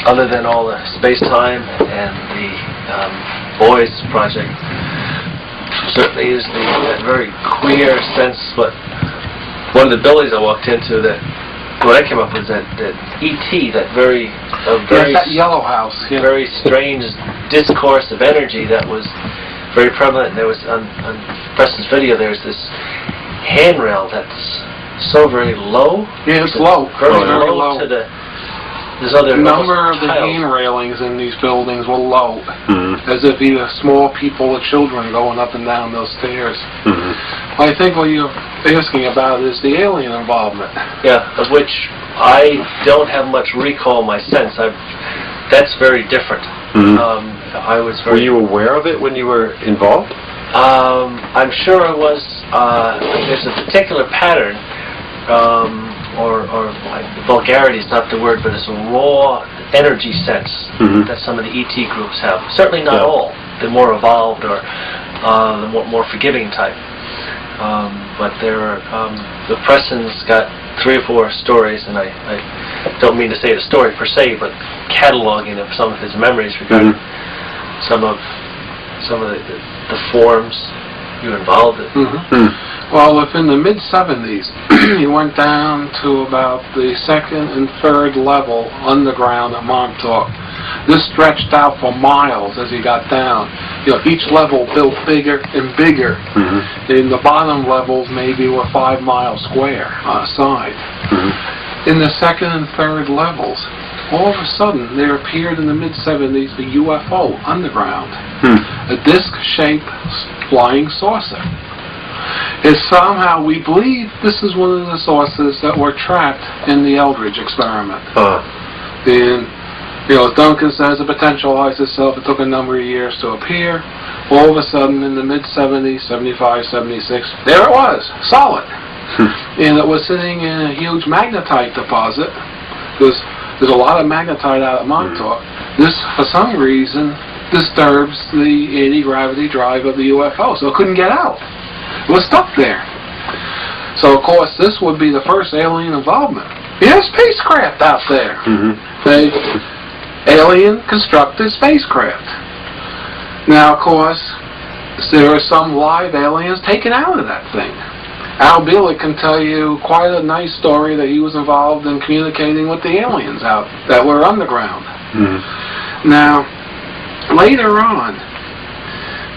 Speaker 3: Other than all the space-time and the boys project, certainly is that very queer sense. But one of the buildings I walked into, that what I came up with, that E.T., that very
Speaker 1: that yellow house,
Speaker 3: very strange discourse of energy that was very prevalent. And there was on Preston's video, there's this handrail that's so very low.
Speaker 1: Yeah, it's low.
Speaker 3: Very low to the. There's other
Speaker 1: number of the hand railings in these buildings were low, as if either small people or children going up and down those stairs. I think what you're asking about is the alien involvement.
Speaker 3: Yeah, of which I don't have much recall in my sense. That's very different. I was very.
Speaker 2: Were you aware of it when you were involved?
Speaker 3: I'm sure it was. There's a particular pattern. Or vulgarity is not the word, but it's a raw energy sense that some of the ET groups have. Certainly not all. The more evolved or the more forgiving type. But there are, the Preston's got 3 or 4 stories, and I don't mean to say the story per se, but cataloging of some of his memories regarding some of the forms you were involved in.
Speaker 1: Well, if in the mid-70s you went down to about the 2nd and 3rd level underground at Montauk, this stretched out for miles as you got down. Each level built bigger and bigger. And the bottom levels maybe were 5 miles square on a side. In the 2nd and 3rd levels, all of a sudden there appeared in the mid-70s a UFO underground, a disc-shaped flying saucer. Is somehow we believe this is one of the sources that were trapped in the Eldridge experiment. And as Duncan says, it potentialized itself. It took a number of years to appear. All of a sudden, in the mid-70s, 75, 76, there it was, solid. And it was sitting in a huge magnetite deposit, because there's a lot of magnetite out at Montauk. This, for some reason, disturbs the anti-gravity drive of the UFO, so it couldn't get out. It was stuck there. So, of course, this would be the first alien involvement. There's spacecraft out there. They alien constructed spacecraft. Now, of course, there are some live aliens taken out of that thing. Al Bielek can tell you quite a nice story that he was involved in communicating with the aliens out that were underground. Now, later on,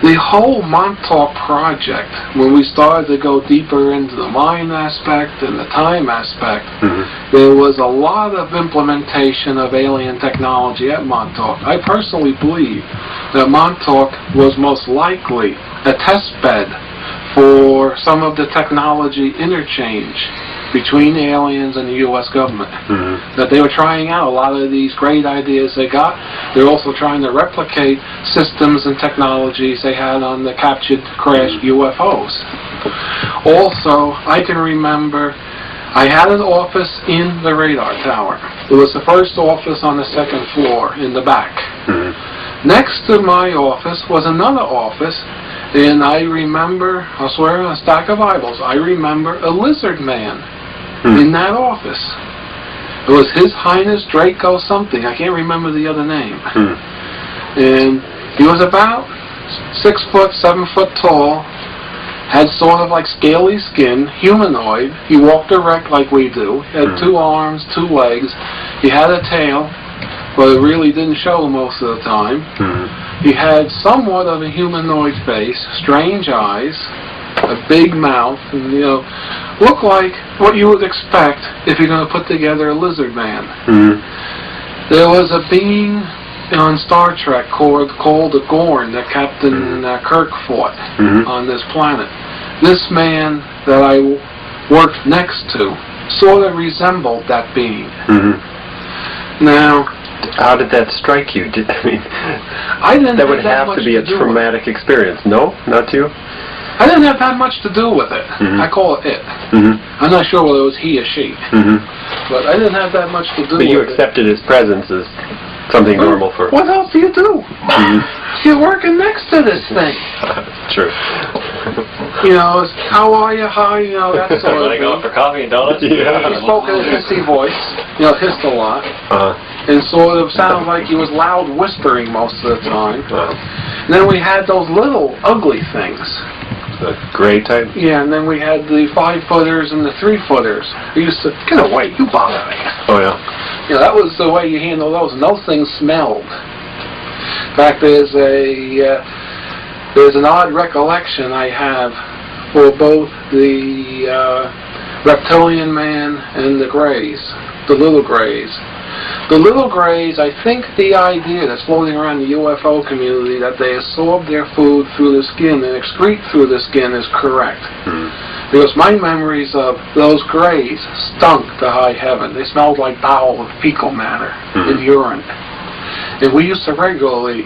Speaker 1: the whole Montauk project, when we started to go deeper into the mind aspect and the time aspect, there was a lot of implementation of alien technology at Montauk. I personally believe that Montauk was most likely a test bed for some of the technology interchange between the aliens and the U.S. government. That they were trying out a lot of these great ideas they got. They're also trying to replicate systems and technologies they had on the captured, crashed UFOs. Also, I can remember I had an office in the radar tower. It was the first office on the 2nd floor in the back. Next to my office was another office, and I remember, I swear on a stack of Bibles, I remember a lizard man in that office. It was His Highness Draco something. I can't remember the other name. And he was about 6 foot, 7 foot tall, had sort of like scaly skin, humanoid. He walked erect like we do. He had 2 arms, 2 legs. He had a tail, but it really didn't show most of the time. He had somewhat of a humanoid face, strange eyes, a big mouth, and looked like what you would expect if you're going to put together a lizard man. There was a being on Star Trek called the Gorn that Captain Kirk fought on this planet. This man that I worked next to sort of resembled that being.
Speaker 2: Mm-hmm.
Speaker 1: Now,
Speaker 2: how did that strike you?
Speaker 1: I didn't.
Speaker 2: That would have to be a traumatic experience. No, not you.
Speaker 1: I didn't have that much to do with it.
Speaker 2: Mm-hmm.
Speaker 1: I call it it.
Speaker 2: Mm-hmm.
Speaker 1: I'm not sure whether it was he or she,
Speaker 2: mm-hmm.
Speaker 1: but I didn't have that much to do with it.
Speaker 2: But you accepted his presence as something normal for...
Speaker 1: What else do you do?
Speaker 2: Mm-hmm.
Speaker 1: You're working next to this thing.
Speaker 2: True.
Speaker 1: You know, it's, how are you? Hi, you know, that sort of
Speaker 3: Want to go out for coffee and donuts?
Speaker 2: Yeah.
Speaker 1: He spoke in a hissy voice, you know, hissed a lot, and sort of sounded like he was loud whispering most of the time. And then we had those little ugly things.
Speaker 2: The gray type?
Speaker 1: Yeah, and then we had the 5-footers and the 3-footers. We used to, get away, you bother me.
Speaker 2: Oh, yeah.
Speaker 1: You know, that was the way you handle those, and those things smelled. In fact, there's an odd recollection I have for both the reptilian man and the Greys, the little Greys. The little Greys, I think the idea that's floating around the UFO community that they absorb their food through the skin and excrete through the skin is correct. Because my memories of those Greys stunk to high heaven. They smelled like bowel of fecal matter and urine. And we used to regularly,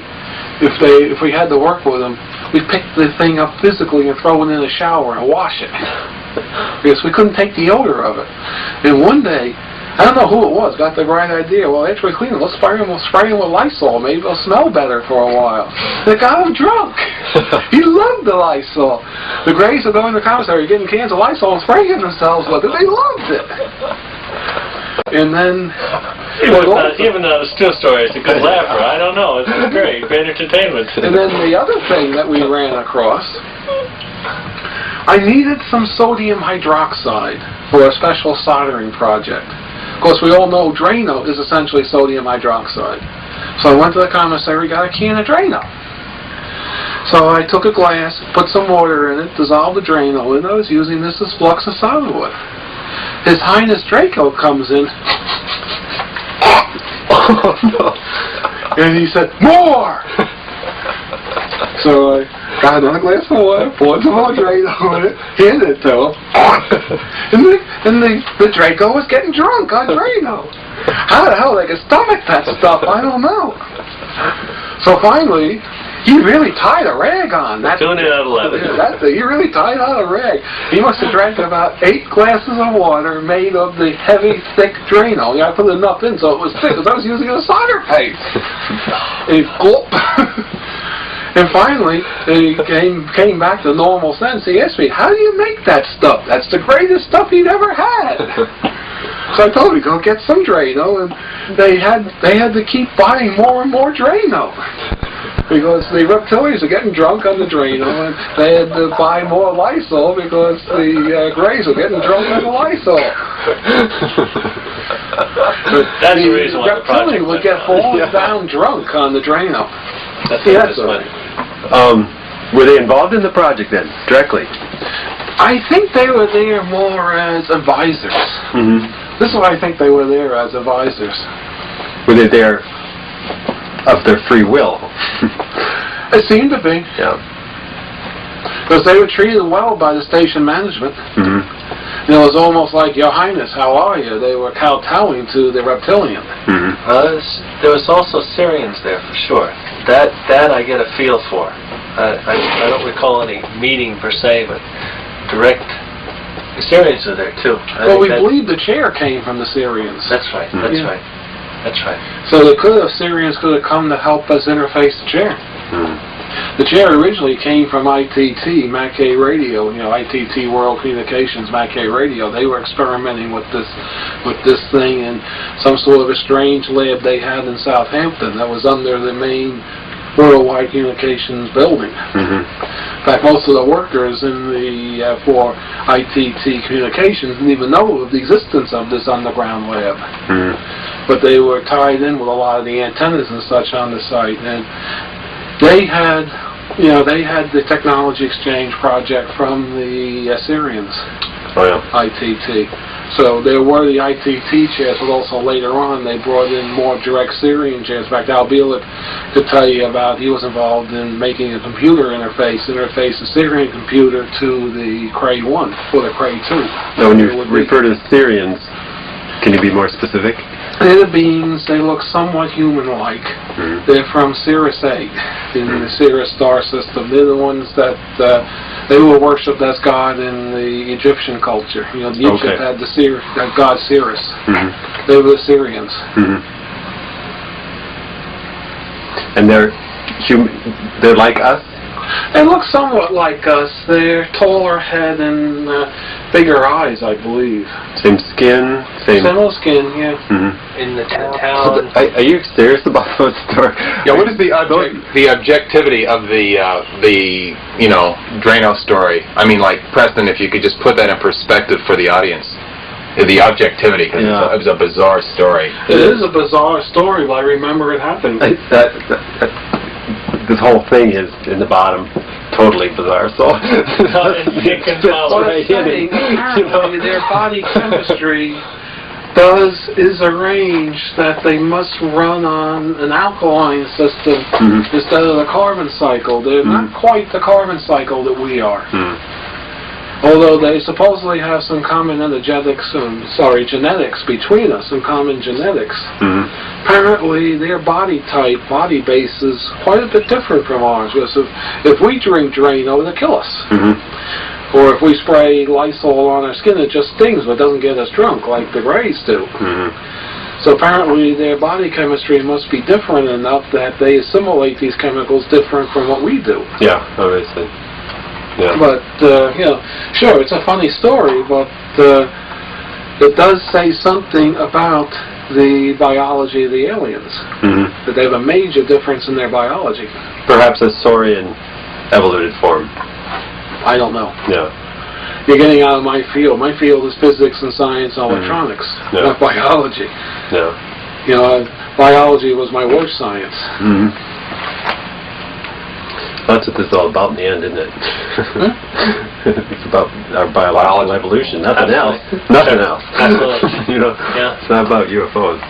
Speaker 1: if we had to work with them, we'd pick the thing up physically and throw it in the shower and wash it. Because we couldn't take the odor of it. And one day, I don't know who it was, got the right idea. Well, after we clean it, let's spray him with Lysol. Maybe it'll smell better for a while. They got him drunk. He loved the Lysol. The Greys are going to the commissary getting cans of Lysol and spraying themselves with it. They loved it. And then...
Speaker 3: Even though it's still story, it's a good laugher. I don't know. It's great entertainment.
Speaker 1: And then the other thing that we ran across, I needed some sodium hydroxide for a special soldering project. Of course, we all know Drano is essentially sodium hydroxide. So I went to the commissary, got a can of Drano. So I took a glass, put some water in it, dissolved the Drano, and I was using this as flux of solid wood. His Highness Draco comes in, and he said, "More!" So I got another glass of water, poured some more Drano in it, handed it to him, and the Draco was getting drunk on Drano. How the hell they could stomach that stuff, I don't know. So finally, he really tied a rag on.
Speaker 3: Tune in at 11.
Speaker 1: He really tied on a rag. He must have drank about 8 glasses of water made of the heavy, thick Drano. I put enough in so it was thick, because I was using a solder paste. And he gulp. And finally, he came back to normal sense. He asked me, "How do you make that stuff? That's the greatest stuff he'd ever had." So I told him, "Go get some Drano," and they had to keep buying more and more Drano. Because the reptilians are getting drunk on the Drano, and they had to buy more Lysol because the Greys were getting drunk on the Lysol.
Speaker 3: That's the reason why the project
Speaker 1: reptilians would get falling down drunk on the Drano.
Speaker 3: That's funny.
Speaker 2: Were they involved in the project then, directly?
Speaker 1: I think they were there more as advisors.
Speaker 2: Mm-hmm.
Speaker 1: This is why I think they were there as advisors.
Speaker 2: Were they there of their free will?
Speaker 1: It seemed to be.
Speaker 2: Yeah.
Speaker 1: Because they were treated well by the station management.
Speaker 2: Mm-hmm.
Speaker 1: And it was almost like, "Your Highness, how are you?" They were kowtowing to the reptilian.
Speaker 2: Mm-hmm.
Speaker 3: There was also Syrians there, for sure. That I get a feel for. I don't recall any meeting per se, but direct... The Syrians are there, too.
Speaker 1: Well, we believe the chair came from the Syrians.
Speaker 3: That's right, that's
Speaker 1: Yeah.
Speaker 3: right. That's right.
Speaker 1: So Syrians could have come to help us interface the chair.
Speaker 2: Mm-hmm.
Speaker 1: The chair originally came from ITT, Mackay Radio, ITT World Communications, Mackay Radio. They were experimenting with this thing in some sort of a strange lab they had in Southampton that was under the main Worldwide Communications building.
Speaker 2: Mm-hmm.
Speaker 1: In fact, most of the workers in for ITT Communications didn't even know of the existence of this underground lab.
Speaker 2: Mm-hmm.
Speaker 1: But they were tied in with a lot of the antennas and such on the site, and they had the technology exchange project from the Syrians.
Speaker 2: Oh, yeah.
Speaker 1: ITT. So there were the ITT chairs, but also later on they brought in more direct Syrian chairs. In fact, Al Bielek could tell you about, he was involved in making a computer interface the Syrian computer to the Cray 1 or the Cray 2.
Speaker 2: Now, when you refer to Syrians, can you be more specific?
Speaker 1: They're the beings, they look somewhat human-like. They're from Sirius A, in the Sirius star system. They're the ones that they were worshipped as God in the Egyptian culture. You know, Egypt had that god Sirius. They were the Syrians.
Speaker 2: And they're like us?
Speaker 1: They look somewhat like us. They're taller head and bigger eyes, I believe.
Speaker 2: Same skin?
Speaker 1: Similar skin, yeah.
Speaker 3: In the town.
Speaker 2: So are you serious about those stories?
Speaker 4: Yeah, what is the objectivity of the Drano story? I mean, like, Preston, if you could just put that in perspective for the audience. The objectivity, because it was a bizarre story.
Speaker 1: It is a bizarre story, but I remember it happening.
Speaker 2: This whole thing is, in the bottom, totally bizarre. So
Speaker 1: apparently their body chemistry is arranged that they must run on an alkaline system instead of the carbon cycle. They're not quite the carbon cycle that we are. Although they supposedly have some common genetics between us, some common genetics. Apparently their body type, body base is quite a bit different from ours. Because if we drink Drano, it'll kill us. Or if we spray Lysol on our skin, it just stings, but doesn't get us drunk like the Greys do. So apparently their body chemistry must be different enough that they assimilate these chemicals different from what we do.
Speaker 2: Yeah, obviously. Yeah.
Speaker 1: But, sure, it's a funny story, but it does say something about the biology of the aliens. That they have a major difference in their biology.
Speaker 2: Perhaps a saurian evoluted form.
Speaker 1: I don't know.
Speaker 2: Yeah.
Speaker 1: You're getting out of my field. My field is physics and science and electronics, not biology.
Speaker 2: Yeah.
Speaker 1: You know, biology was my worst science.
Speaker 2: That's what this is all about in the end, isn't it? It's about our biological evolution, nothing else. Nothing else.
Speaker 3: Absolutely.
Speaker 2: It's not about UFOs.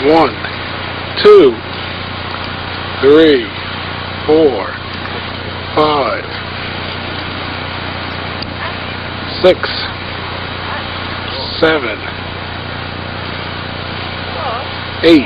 Speaker 1: One, 2, 3, 4, 5, 6, 7, 8,